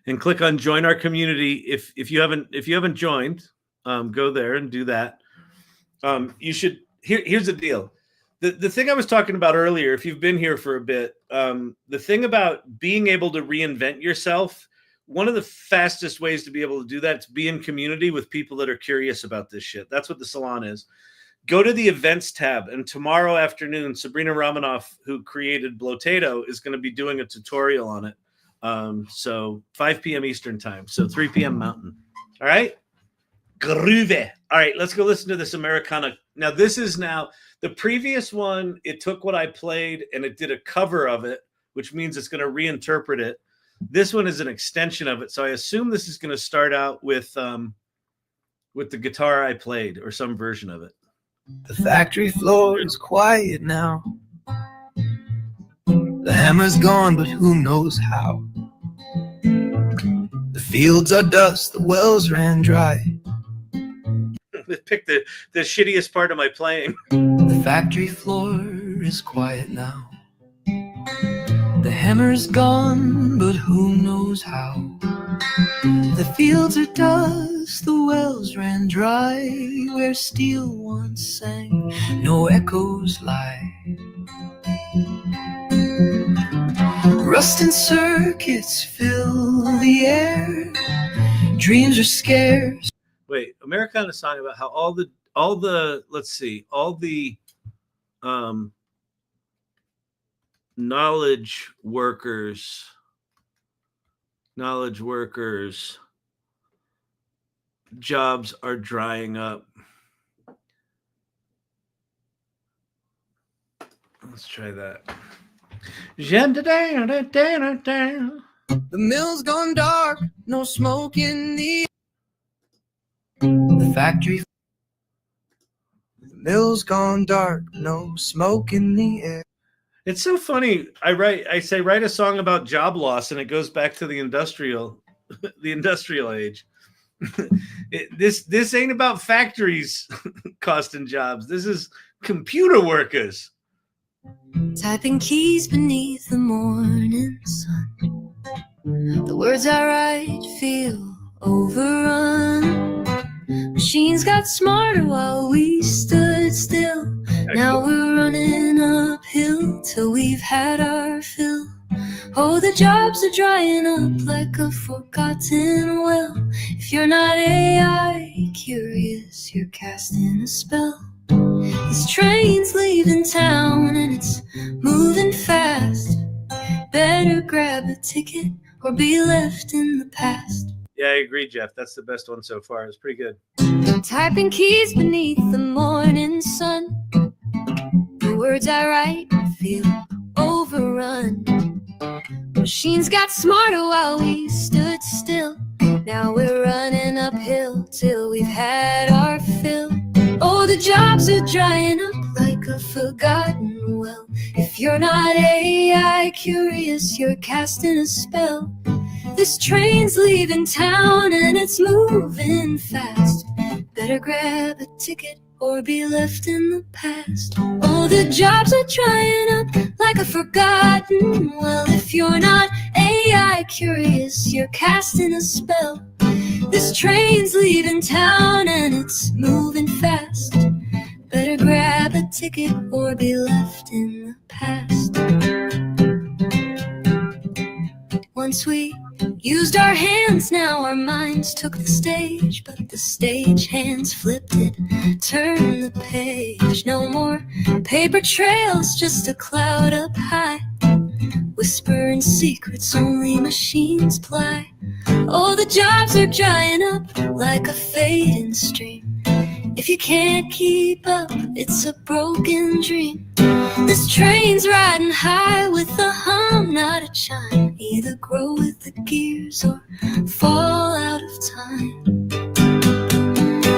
and click on join our community. If you haven't joined, go there and do that. You should. Here's the deal. The thing I was talking about earlier, if you've been here for a bit, the thing about being able to reinvent yourself, one of the fastest ways to be able to do that is be in community with people that are curious about this shit. That's what the Salon is. Go to the events tab, and tomorrow afternoon, Sabrina Romanoff, who created Blotato, is going to be doing a tutorial on it. So 5 p.m. Eastern time, so 3 p.m. Mountain. All right? Groove. All right, let's go listen to this Americana. Now, this is the previous one, it took what I played and it did a cover of it, which means it's going to reinterpret it. This one is an extension of it. So I assume this is going to start out with the guitar I played or some version of it. The factory floor is quiet now. The hammer's gone, but who knows how. The fields are dust, the wells ran dry. Pick the shittiest part of my playing. The factory floor is quiet now. The hammer's gone, but who knows how. The fields are dust, the wells ran dry, where steel once sang, no echoes lie. Rust and circuits fill the air, dreams are scarce. Wait, Americana song about how all the let's see, all the knowledge workers jobs are drying up. Let's try that. The mill's gone dark, no smoke in the factory. The mill's gone dark, no smoke in the air. It's so funny. I say write a song about job loss, and it goes back to the industrial age. This ain't about factories costing jobs. This is computer workers. Typing keys beneath the morning sun. The words I write feel overrun. Machines got smarter while we stood still. Now we're running uphill till we've had our fill. Oh, the jobs are drying up like a forgotten well. If you're not AI curious, you're casting a spell. This train's leaving town and it's moving fast. Better grab a ticket or be left in the past. Yeah, I agree, Jeff. That's the best one so far. It's pretty good. Typing keys beneath the morning sun. The words I write feel overrun. Machines got smarter while we stood still. Now we're running uphill till we've had our fill. Oh, the jobs are drying up like a forgotten well. If you're not AI curious, you're casting a spell. This train's leaving town and it's moving fast. Better grab a ticket or be left in the past. Oh, the jobs are drying up like a forgotten well. If you're not AI curious, you're casting a spell. This train's leaving town and it's moving fast. Better grab a ticket or be left in the past. Once we used our hands, now our minds took the stage. But the stage hands flipped it, turned the page. No more paper trails, just a cloud up high. Whispering secrets only machines ply. Oh, the jobs are drying up like a fading stream. If you can't keep up, it's a broken dream. This train's riding high with a hum, not a chime. Either grow with the gears or fall out of time.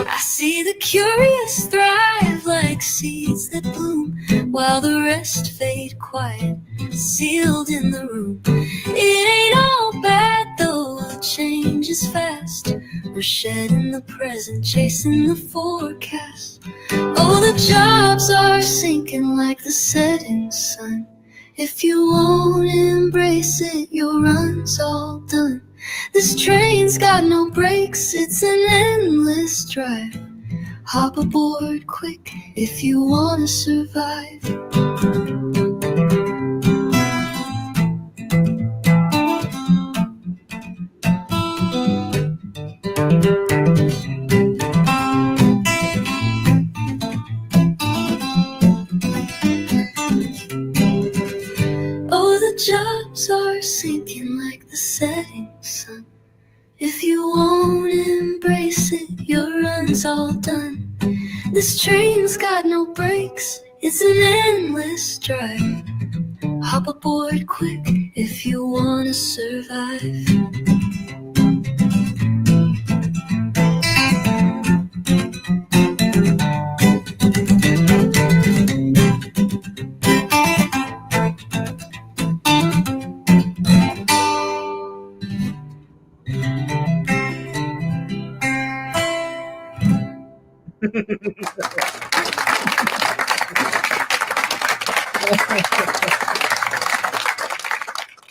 I see the curious thrive like seeds that bloom, while the rest fade quiet, sealed in the room. It ain't all bad though, change is fast. We're shedding the present, chasing the forecast. Oh, the jobs are sinking like the setting sun. If you won't embrace it, your run's all done. This train's got no brakes, it's an endless drive. Hop aboard quick if you wanna survive. Jobs are sinking like the setting sun. If you won't embrace it, your run's all done. This train's got no brakes, it's an endless drive. Hop aboard quick if you wanna survive.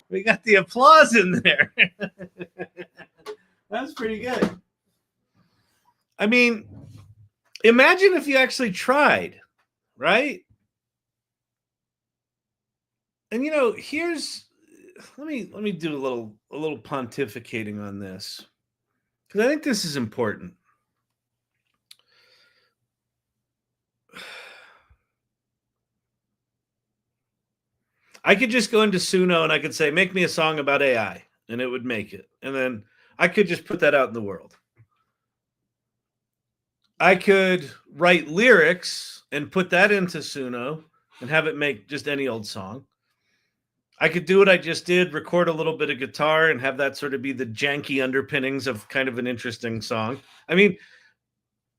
We got the applause in there. That's pretty good. I mean, imagine if you actually tried, right? And here's let me do a little pontificating on this, because I think this is important. I could just go into Sunno and I could say, make me a song about AI, and it would make it. And then I could just put that out in the world. I could write lyrics and put that into Sunno and have it make just any old song. I could do what I just did, record a little bit of guitar and have that sort of be the janky underpinnings of kind of an interesting song. I mean,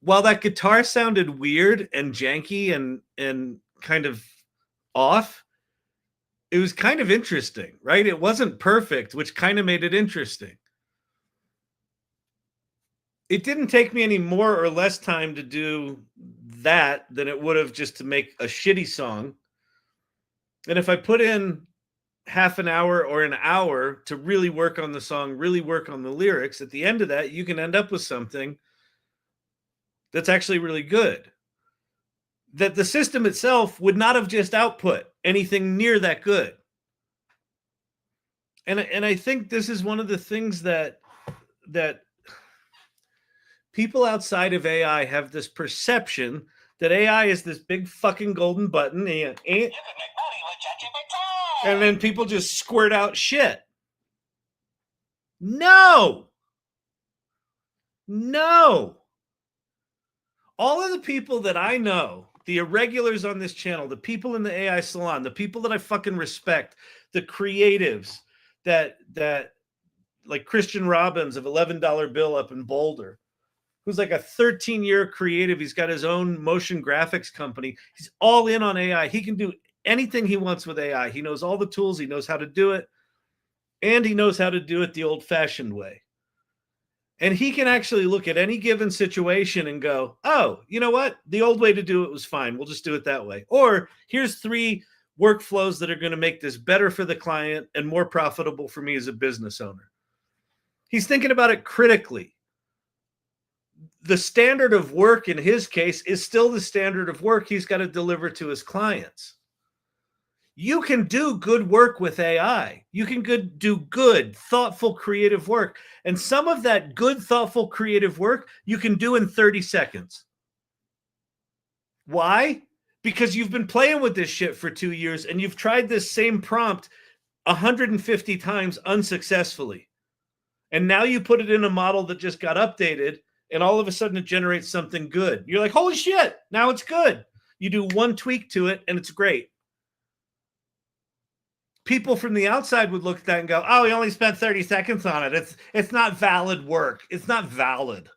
while that guitar sounded weird and janky and kind of off, it was kind of interesting, right? It wasn't perfect, which kind of made it interesting. It didn't take me any more or less time to do that than it would have just to make a shitty song. And if I put in half an hour or an hour to really work on the song, really work on the lyrics, at the end of that, you can end up with something that's actually really good. That the system itself would not have just output anything near that good. And I think this is one of the things that people outside of AI have this perception that AI is this big fucking golden button, and You can make money with ChatGPT. and then people just squirt out shit. No. All of the people that I know, the irregulars on this channel, the people in the AI Salon, the people that I fucking respect, the creatives that like Christian Robbins of $11 Bill up in Boulder, who's like a 13-year creative. He's got his own motion graphics company. He's all in on AI. He can do anything he wants with AI. He knows all the tools. He knows how to do it. And he knows how to do it the old-fashioned way. And he can actually look at any given situation and go, oh, you know what? The old way to do it was fine. We'll just do it that way. Or here's 3 workflows that are going to make this better for the client and more profitable for me as a business owner. He's thinking about it critically. The standard of work in his case is still the standard of work he's got to deliver to his clients. You can do good work with AI. You can do good, thoughtful, creative work. And some of that good, thoughtful, creative work you can do in 30 seconds. Why? Because you've been playing with this shit for 2 years and you've tried this same prompt 150 times unsuccessfully. And now you put it in a model that just got updated and all of a sudden it generates something good. You're like, holy shit, now it's good. You do one tweak to it and it's great. People from the outside would look at that and go, oh, he only spent 30 seconds on it. It's not valid work. It's not valid.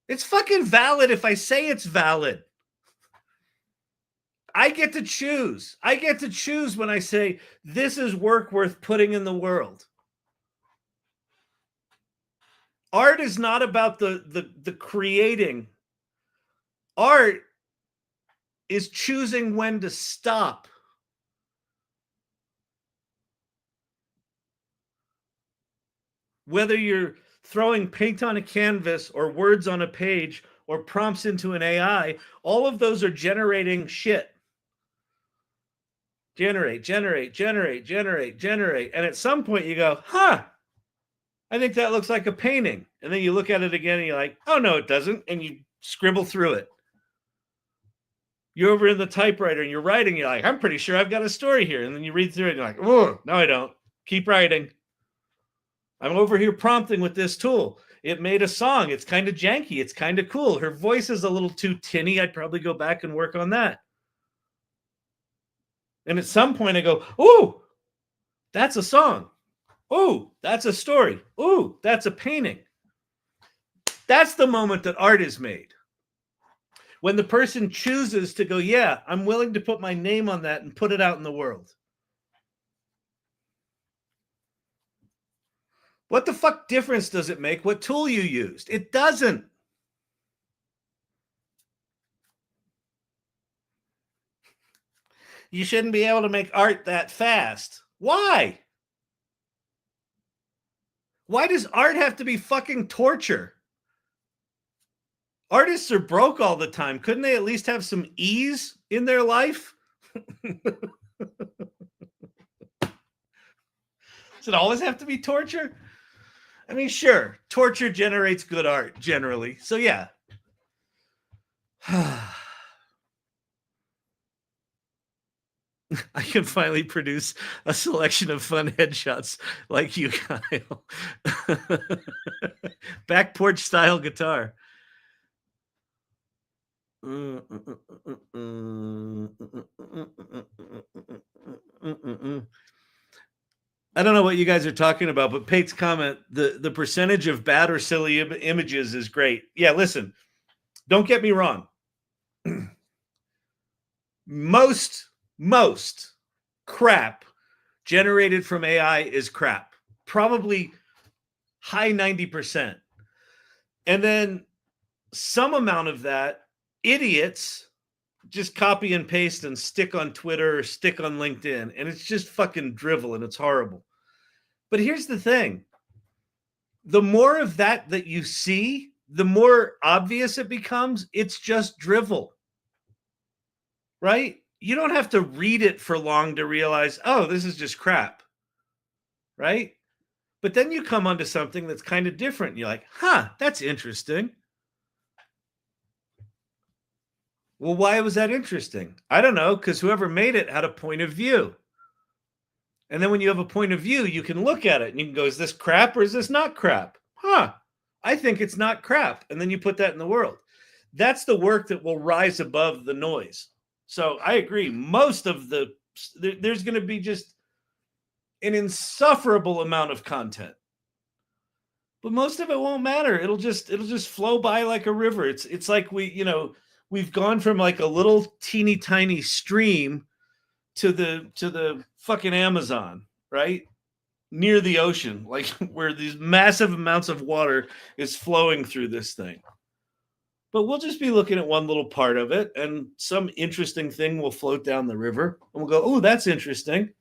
It's fucking valid if I say it's valid. I get to choose. I get to choose when I say this is work worth putting in the world. Art is not about the creating. Art is choosing when to stop. Whether you're throwing paint on a canvas or words on a page or prompts into an AI, all of those are generating shit. Generate. And at some point you go, I think that looks like a painting. And then you look at it again and you're like, oh, no, it doesn't. And you scribble through it. You're over in the typewriter and you're writing. You're like, I'm pretty sure I've got a story here. And then you read through it and you're like, oh, no, I don't. Keep writing. I'm over here prompting with this tool. It made a song. It's kind of janky. It's kind of cool. Her voice is a little too tinny. I'd probably go back and work on that. And at some point I go, ooh, that's a song. Ooh, that's a story. Ooh, that's a painting. That's the moment that art is made. When the person chooses to go, yeah, I'm willing to put my name on that and put it out in the world. What the fuck difference does it make what tool you used? It doesn't. You shouldn't be able to make art that fast. Why? Why does art have to be fucking torture? Artists are broke all the time. Couldn't they at least have some ease in their life? Does it always have to be torture? I mean, sure, torture generates good art generally. So yeah. I can finally produce a selection of fun headshots like you, Kyle. Back porch style guitar. I don't know what you guys are talking about, but Pate's comment, the percentage of bad or silly images is great. Yeah, listen, don't get me wrong. Most crap generated from AI is crap. Probably high 90%. And then some amount of that, idiots just copy and paste and stick on Twitter or stick on LinkedIn. And it's just fucking drivel and it's horrible. But here's the thing. The more of that you see, the more obvious it becomes. It's just drivel. Right? You don't have to read it for long to realize, oh, this is just crap. Right? But then you come onto something that's kind of different. You're like, huh, that's interesting. Well, why was that interesting? I don't know, because whoever made it had a point of view. And then when you have a point of view, you can look at it and you can go, is this crap or is this not crap? Huh, I think it's not crap. And then you put that in the world. That's the work that will rise above the noise. So I agree. Most of there's going to be just an insufferable amount of content. But most of it won't matter. It'll just flow by like a river. It's like we've gone from like a little teeny tiny stream to the fucking Amazon, right? Near the ocean, like where these massive amounts of water is flowing through this thing. But we'll just be looking at one little part of it, and some interesting thing will float down the river, and we'll go, oh, that's interesting.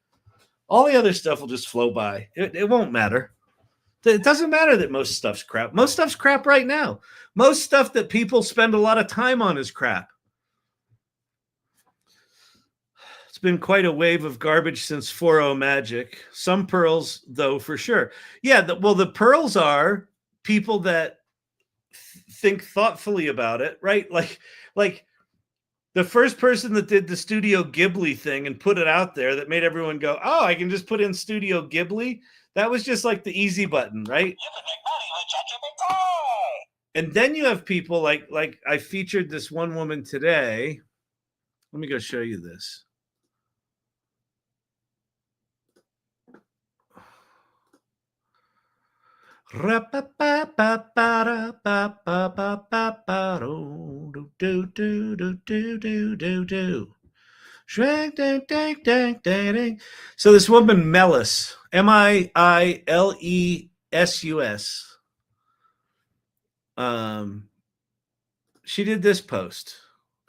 All the other stuff will just flow by. It won't matter. It doesn't matter that most stuff's crap. Most stuff's crap right now. Most stuff that people spend a lot of time on is crap. It's been quite a wave of garbage since 4.0 Magic. Some pearls, though, for sure. Yeah, the pearls are people that think thoughtfully about it, right? Like the first person that did the Studio Ghibli thing and put it out there that made everyone go, oh, I can just put in Studio Ghibli. That was just like the easy button, right? You can make money with ChatGPT. And then you have people like I featured this one woman today. Let me go show you this. So this woman, Melis, Milesus, she did this post.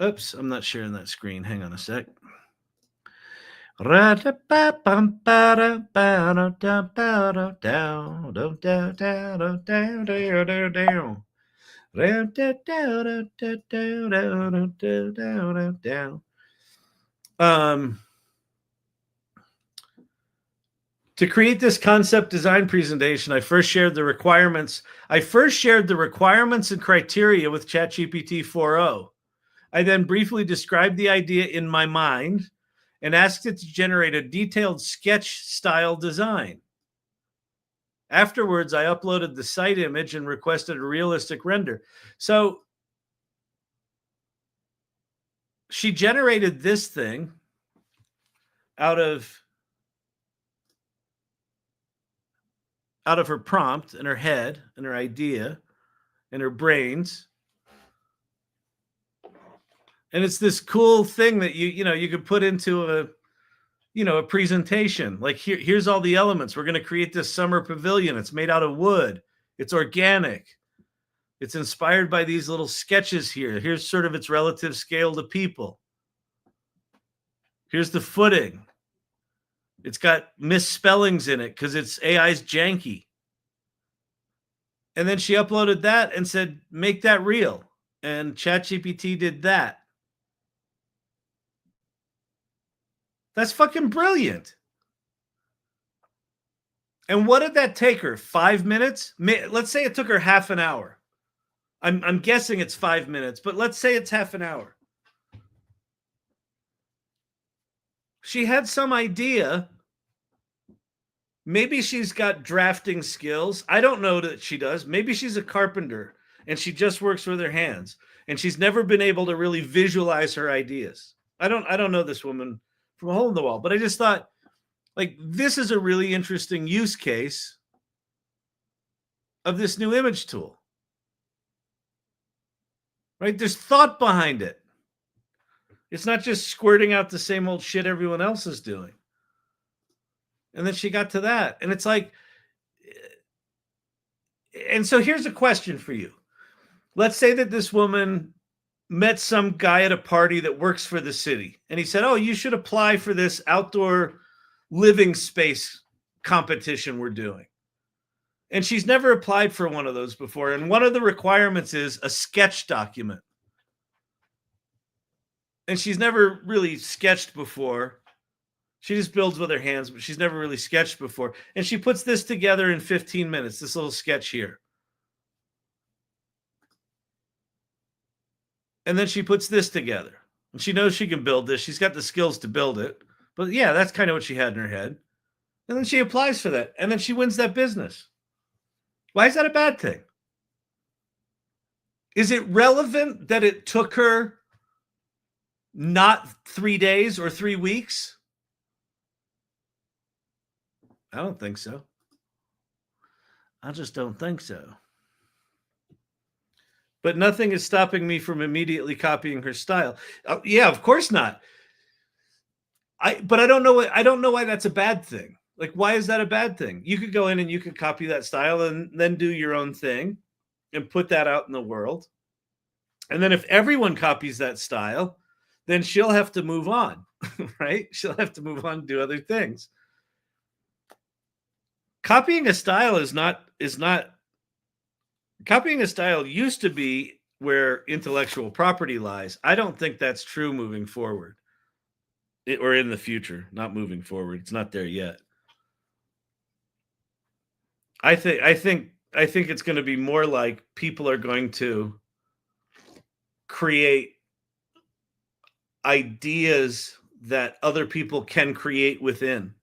Oops, I'm not sharing that screen. Hang on a sec. To create this concept design presentation, I first shared the requirements and criteria with ChatGPT 4.0. I then briefly described the idea in my mind and asked it to generate a detailed sketch-style design. Afterwards, I uploaded the site image and requested a realistic render. So she generated this thing out of her prompt and her head and her idea and her brains. And it's this cool thing that you could put into a presentation. Like here's all the elements. We're going to create this summer pavilion. It's made out of wood. It's organic. It's inspired by these little sketches here. Here's sort of its relative scale to people. Here's the footing. It's got misspellings in it because it's AI's janky. And then she uploaded that and said, make that real. And ChatGPT did that. That's fucking brilliant. And what did that take her? 5 minutes? Let's say it took her half an hour. I'm guessing it's 5 minutes, but let's say it's half an hour. She had some idea. Maybe she's got drafting skills. I don't know that she does. Maybe she's a carpenter and she just works with her hands and she's never been able to really visualize her ideas. I don't know this woman from a hole in the wall, but I just thought, like, this is a really interesting use case of this new image tool. Right? There's thought behind it. It's not just squirting out the same old shit everyone else is doing. And then she got to that. And it's like, and so here's a question for you. Let's say that this woman met some guy at a party that works for the city. And he said, oh, you should apply for this outdoor living space competition we're doing. And she's never applied for one of those before. And one of the requirements is a sketch document. And she's never really sketched before. She just builds with her hands, but she's never really sketched before. And she puts this together in 15 minutes, this little sketch here. And then she puts this together. And she knows she can build this. She's got the skills to build it. But yeah, that's kind of what she had in her head. And then she applies for that. And then she wins that business. Why is that a bad thing? Is it relevant that it took her not 3 days or 3 weeks? I don't think so. I just don't think so. But nothing is stopping me from immediately copying her style. Yeah, of course not. But I don't know why that's a bad thing. Like, why is that a bad thing? You could go in and you could copy that style and then do your own thing and put that out in the world. And then if everyone copies that style, then she'll have to move on, right? She'll have to move on and do other things. Copying a style is not copying a style used to be where intellectual property lies. I don't think that's true moving forward. Or in the future, not moving forward. It's not there yet. I think it's going to be more like people are going to create ideas that other people can create within.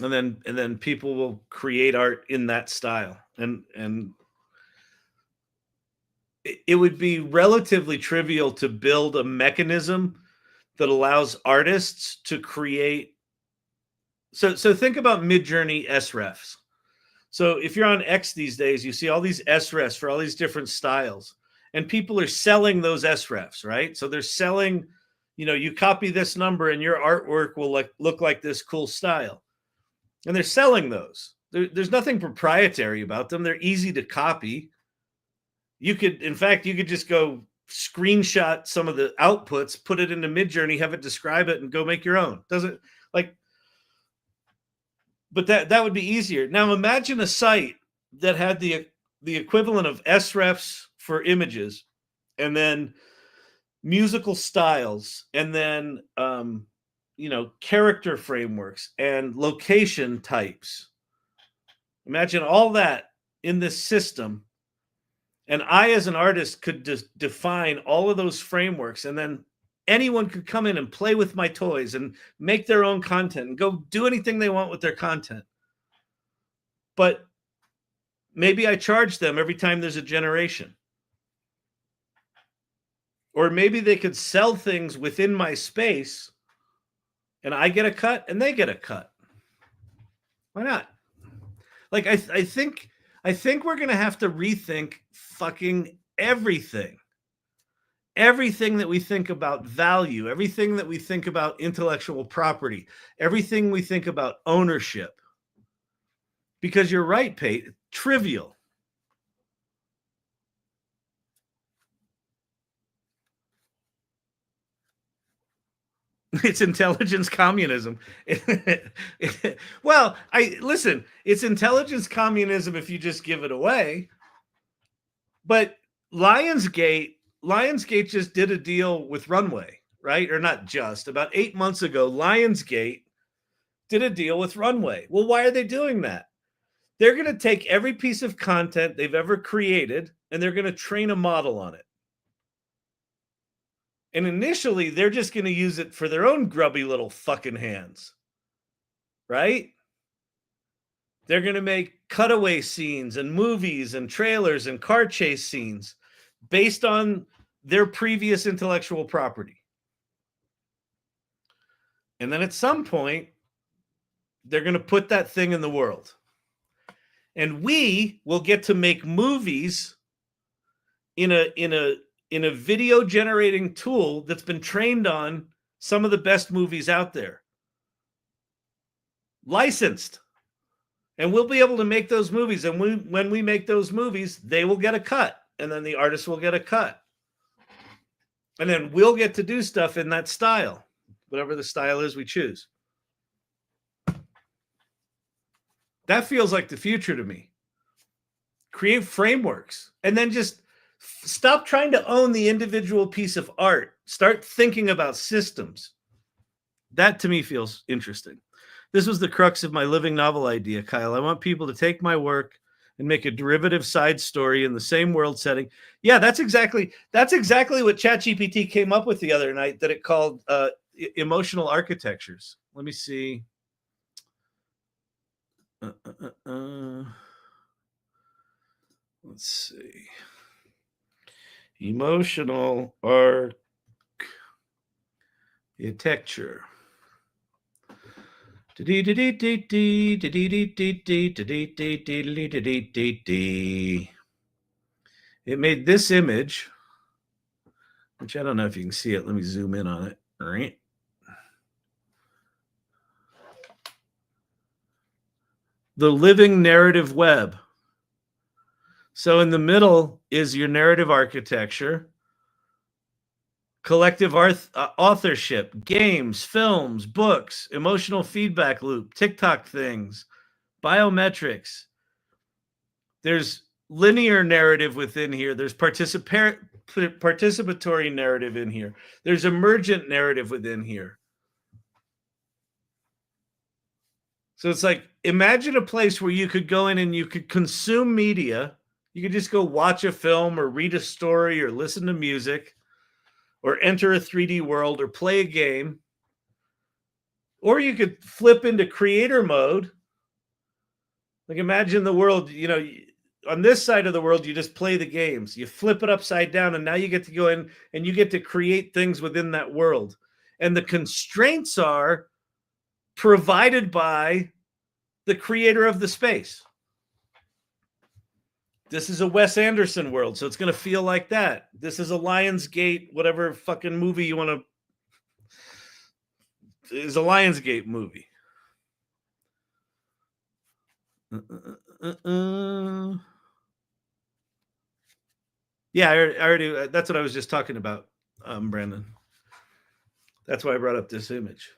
And then people will create art in that style. And it would be relatively trivial to build a mechanism that allows artists to create. So think about Midjourney SREFs. So if you're on X these days, you see all these SREFs for all these different styles, and people are selling those SREFs, right? So they're selling, you copy this number and your artwork will look like this cool style. And they're selling those. There's nothing proprietary about them. They're easy to copy. You could just go screenshot some of the outputs, put it into Midjourney, have it describe it, and go make your own. But that would be easier. Now imagine a site that had the equivalent of SREFs for images, and then musical styles, and then character frameworks and location types. Imagine all that in this system. And I, as an artist, could just define all of those frameworks, and then anyone could come in and play with my toys and make their own content and go do anything they want with their content. But maybe I charge them every time there's a generation. Or maybe they could sell things within my space and I get a cut and they get a cut. Why not? Like, I think we're going to have to rethink fucking everything. Everything that we think about value, everything that we think about intellectual property, everything we think about ownership. Because you're right, Pate, trivial. It's intelligence communism. Well, listen, it's intelligence communism if you just give it away. But Lionsgate just did a deal with Runway, right? Or not just, about 8 months ago, Lionsgate did a deal with Runway. Well, why are they doing that? They're going to take every piece of content they've ever created and they're going to train a model on it. And initially, they're just going to use it for their own grubby little fucking hands, right? They're going to make cutaway scenes and movies and trailers and car chase scenes based on their previous intellectual property. And then at some point, they're going to put that thing in the world. And we will get to make movies in a video generating tool that's been trained on some of the best movies out there. Licensed. And we'll be able to make those movies. And when we make those movies, they will get a cut. And then the artist will get a cut. And then we'll get to do stuff in that style, whatever the style is we choose. That feels like the future to me. Create frameworks and then just stop trying to own the individual piece of art. Start thinking about systems. That to me feels interesting. This was the crux of my living novel idea, Kyle. I want people to take my work and make a derivative side story in the same world setting. Yeah, that's exactly what ChatGPT came up with the other night, that it called emotional architectures. Let me see. Let's see. Emotional architecture. It made this image, which I don't know if you can see it. Let me zoom in on it. All right. The living narrative web. So in the middle is your narrative architecture, collective authorship, games, films, books, emotional feedback loop, TikTok things, biometrics. There's linear narrative within here. There's participatory narrative in here. There's emergent narrative within here. So it's like, imagine a place where you could go in and you could consume media. You could just go watch a film or read a story or listen to music or enter a 3D world or play a game. Or you could flip into creator mode. Like, imagine the world, on this side of the world, you just play the games. You flip it upside down, and now you get to go in and you get to create things within that world. And the constraints are provided by the creator of the space. This is a Wes Anderson world, so it's going to feel like that. This is a Lionsgate, whatever fucking movie you want to... is a Lionsgate movie. Yeah, I already... That's what I was just talking about, Brandon. That's why I brought up this image.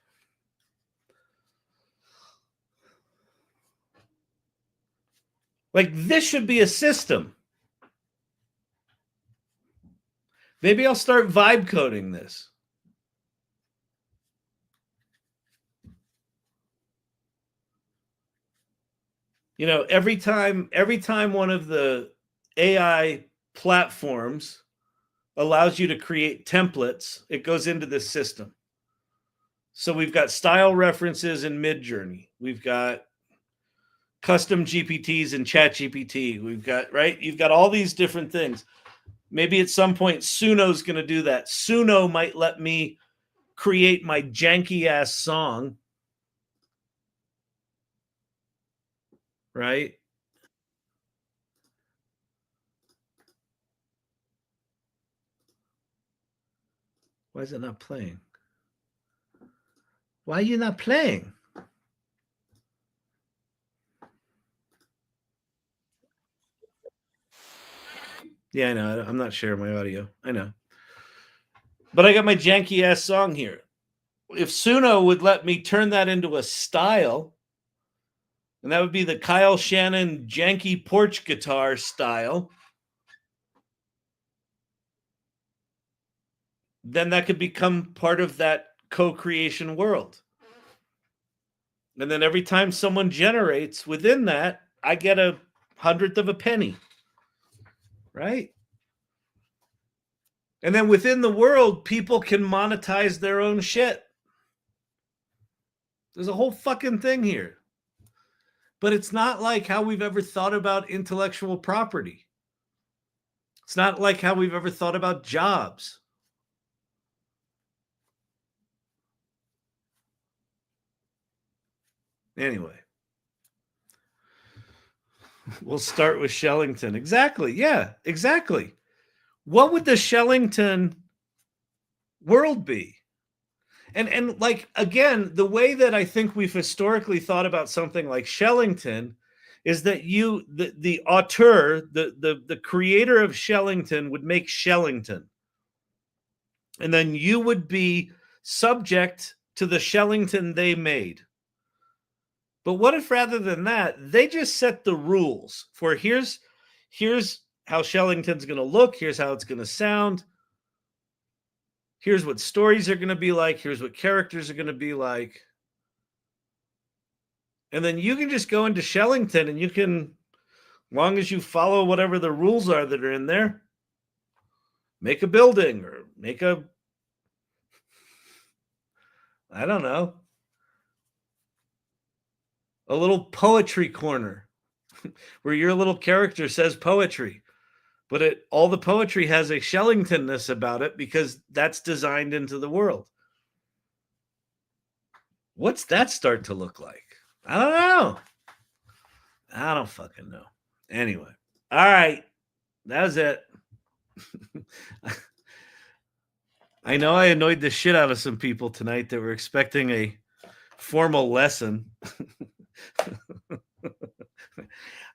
Like, this should be a system. Maybe I'll start vibe coding this. Every time one of the AI platforms allows you to create templates, it goes into this system. So we've got style references in Midjourney. We've got custom GPTs in ChatGPT. We've got, right? You've got all these different things. Maybe at some point, Sunno's going to do that. Sunno might let me create my janky ass song. Right? Why is it not playing? Why are you not playing? Yeah, I know. I'm not sharing my audio. I know. But I got my janky ass song here. if Sunno would let me turn that into a style, and that would be the Kyle Shannon janky porch guitar style, then that could become part of that co-creation world. And then every time someone generates within that, I get a 100th of a penny, right? And then within the world, people can monetize their own shit. There's a whole fucking thing here. But it's not like how we've ever thought about intellectual property. It's not like how we've ever thought about jobs. Anyway, we'll start with Shellington. Exactly. Yeah, exactly. What would the Shellington world be? And like, again, the way that I think we've historically thought about something like Shellington is that the auteur, the creator of Shellington would make Shellington. And then you would be subject to the Shellington they made. But what if rather than that, they just set the rules for here's how Shellington's going to look, here's how it's going to sound, here's what stories are going to be like, here's what characters are going to be like. And then you can just go into Shellington and you can, as long as you follow whatever the rules are that are in there, make a building or make a, I don't know, a little poetry corner where your little character says poetry, but all the poetry has a Shellingtonness about it because that's designed into the world. What's that start to look like? I don't know. I don't fucking know. Anyway. All right. That was it. I know I annoyed the shit out of some people tonight that were expecting a formal lesson.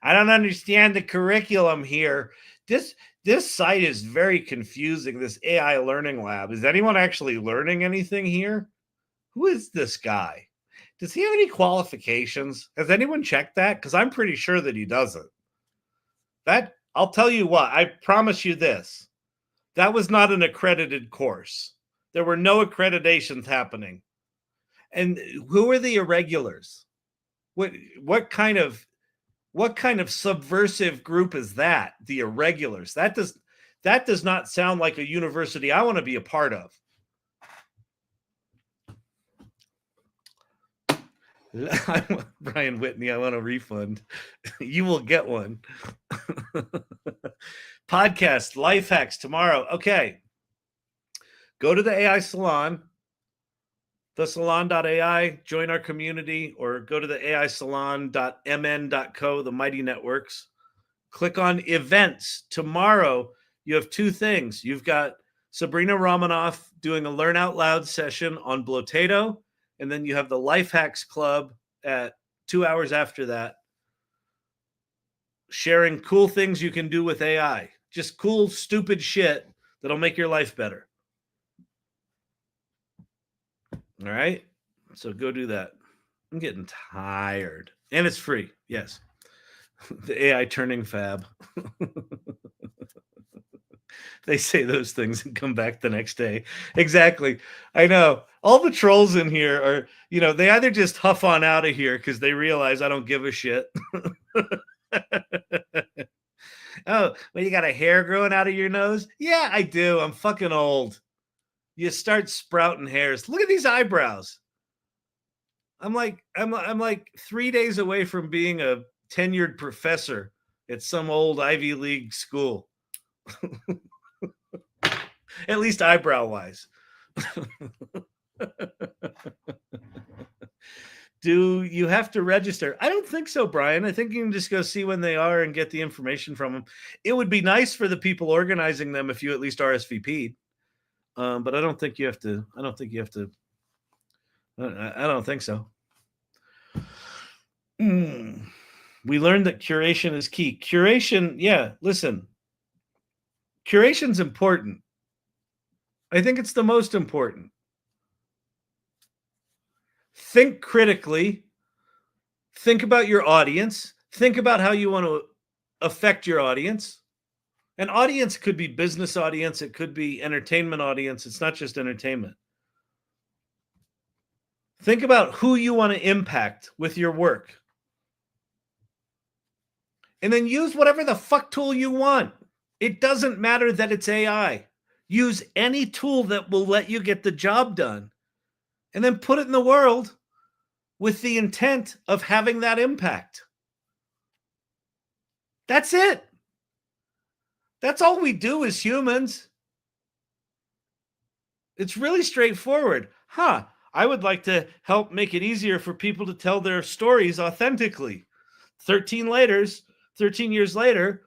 I don't understand the curriculum here. This site is very confusing, this AI learning lab. Is anyone actually learning anything here? Who is this guy? Does he have any qualifications? Has anyone checked that? Because I'm pretty sure that he doesn't. That, I'll tell you what, I promise you this. That was not an accredited course. There were no accreditations happening. And who are the irregulars? What kind of subversive group is that? The irregulars. That does not sound like a university I want to be a part of. Brian Whitney, I want a refund. You will get one. Podcast, life hacks tomorrow. Okay. Go to the AI Salon, thesalon.ai, join our community, or go to the aisalon.mn.co, the mighty networks. Click on events. Tomorrow, you have two things. You've got Sabrina Romanoff doing a Learn Out Loud session on Blotato, and then you have the Life Hacks Club at 2 hours after that, sharing cool things you can do with AI. Just cool, stupid shit that'll make your life better. All right? So go do that. I'm getting tired. And it's free. Yes. The AI turning fab. They say those things and come back the next day. Exactly. I know. All the trolls in here are, they either just huff on out of here because they realize I don't give a shit. Oh, well, you got a hair growing out of your nose? Yeah, I do. I'm fucking old. You start sprouting hairs. Look at these eyebrows. I'm like 3 days away from being a tenured professor at some old Ivy League school. At least eyebrow wise. Do you have to register? I don't think so, Brian. I think you can just go see when they are and get the information from them. It would be nice for the people organizing them if you at least RSVP'd. But I don't think you have to. I don't think so. We learned that curation is key. Curation, yeah, listen. Curation's important. I think it's the most important. think critically, think about your audience, think about how you want to affect your audience. An audience could be business audience, it could be entertainment audience. It's not just entertainment. Think about who you want to impact with your work. And then use whatever the fuck tool you want. It doesn't matter that it's AI. Use any tool that will let you get the job done. And then put it in the world with the intent of having that impact. That's it. That's all we do as humans. It's really straightforward. I would like to help make it easier for people to tell their stories authentically. 13 years later,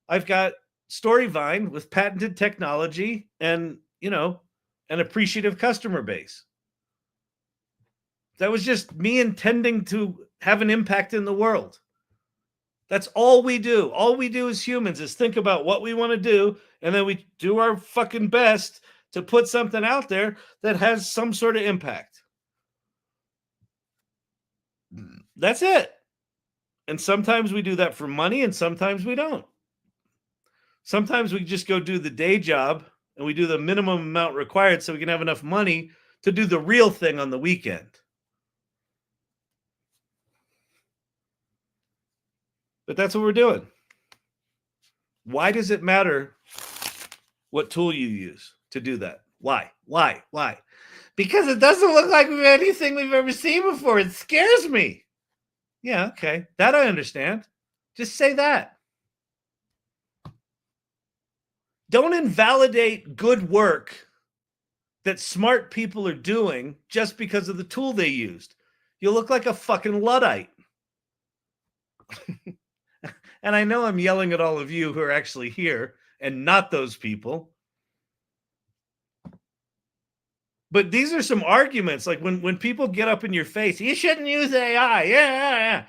I've got Storyvine with patented technology and, an appreciative customer base. That was just me intending to have an impact in the world. That's all we do. All we do as humans is think about what we want to do, and then we do our fucking best to put something out there that has some sort of impact. That's it. And sometimes we do that for money, and sometimes we don't. Sometimes we just go do the day job, and we do the minimum amount required so we can have enough money to do the real thing on the weekend. But that's what we're doing. Why does it matter what tool you use to do that? Why? Because it doesn't look like anything we've ever seen before. It scares me. Yeah, okay. That I understand. Just say that. Don't invalidate good work that smart people are doing just because of the tool they used. You look like a fucking Luddite. And I know I'm yelling at all of you who are actually here and not those people. But these are some arguments. Like when people get up in your face, you shouldn't use AI. Yeah.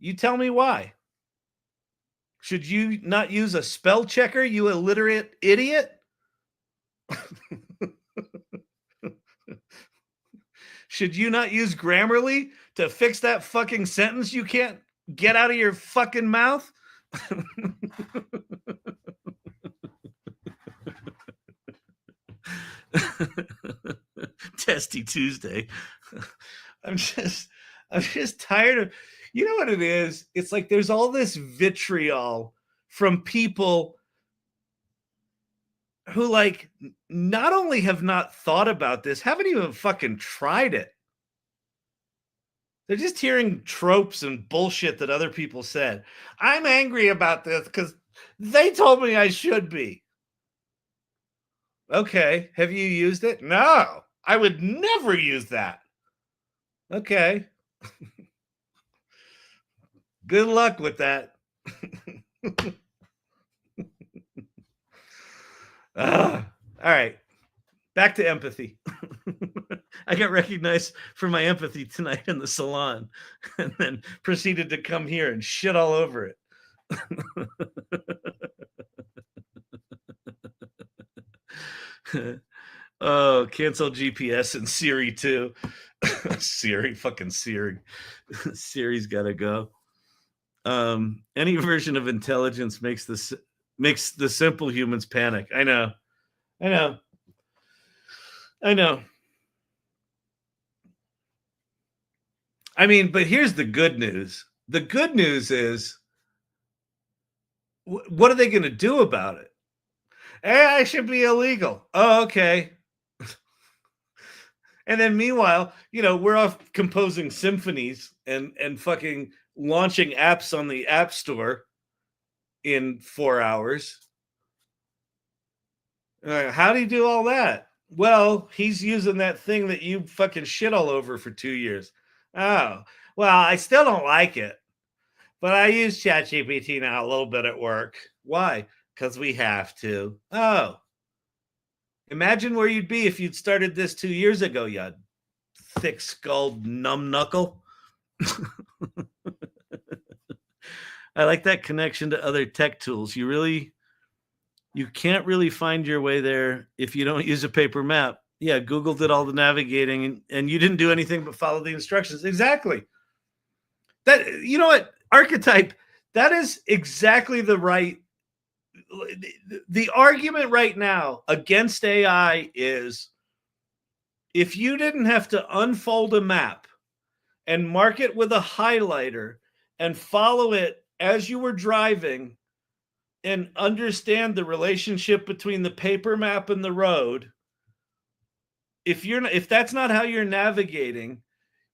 You tell me why. Should you not use a spell checker, you illiterate idiot? Should you not use Grammarly to fix that fucking sentence you can't get out of your fucking mouth? Testy Tuesday. I'm just tired of, you know what it is? It's like there's all this vitriol from people who like not only have not thought about this, haven't even fucking tried it. They're just hearing tropes and bullshit that other people said. I'm angry about this because they told me I should be. Okay. Have you used it? No, I would never use that. Okay. Good luck with that. All right. Back to empathy. I got recognized for my empathy tonight in the salon and then proceeded to come here and shit all over it. Oh, cancel GPS and Siri too. Fucking Siri. Siri's got to go. Any version of intelligence makes the simple humans panic. I know. I mean, but here's the good news. The good news is, what are they going to do about it? AI should be illegal. Oh, okay. And then meanwhile, we're off composing symphonies and fucking launching apps on the App Store in 4 hours. How do you do all that? Well, he's using that thing that you fucking shit all over for 2 years. Oh, well, I still don't like it, but I use ChatGPT now a little bit at work. Why? Because we have to. Oh, imagine where you'd be if you'd started this 2 years ago, you thick-skulled numbknuckle. I like that connection to other tech tools. You can't really find your way there if you don't use a paper map. Yeah, Google did all the navigating, and you didn't do anything but follow the instructions. Exactly. That, you know what, archetype, that is exactly the right. The argument right now against AI is, if you didn't have to unfold a map and mark it with a highlighter and follow it as you were driving and understand the relationship between the paper map and the road, if that's not how you're navigating,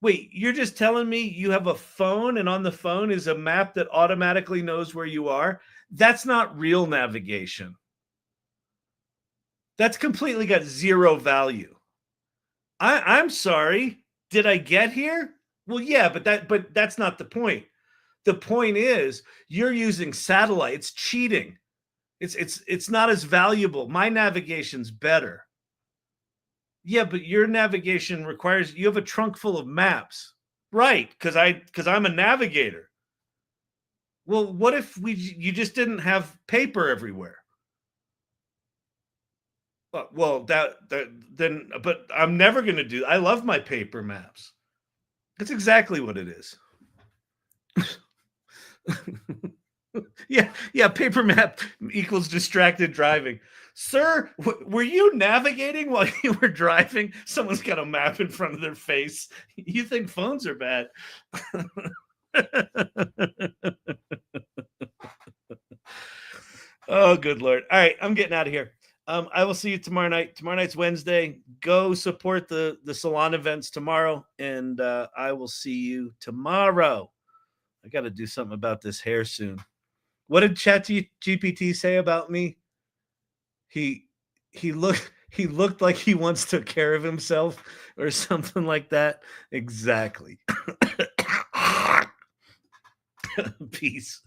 wait, you're just telling me you have a phone and on the phone is a map that automatically knows where you are? That's not real navigation. That's completely got zero value. I'm sorry. Did I get here? Well, yeah, but that's not the point. The point is you're using satellites, cheating. It's not as valuable. My navigation's better. Yeah, but your navigation requires, you have a trunk full of maps. Right, because I'm a navigator. Well, what if you just didn't have paper everywhere? Well, then, but I'm never going to do. I love my paper maps. That's exactly what it is. Yeah. Paper map equals distracted driving. Sir, were you navigating while you were driving? Someone's got a map in front of their face. You think phones are bad? Oh, good Lord. All right, I'm getting out of here. I will see you tomorrow night. Tomorrow night's Wednesday. Go support the Salon events tomorrow, and I will see you tomorrow. I got to do something about this hair soon. What did ChatGPT say about me? He looked like he once took care of himself or something like that. Exactly. Peace.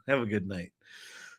Have a good night.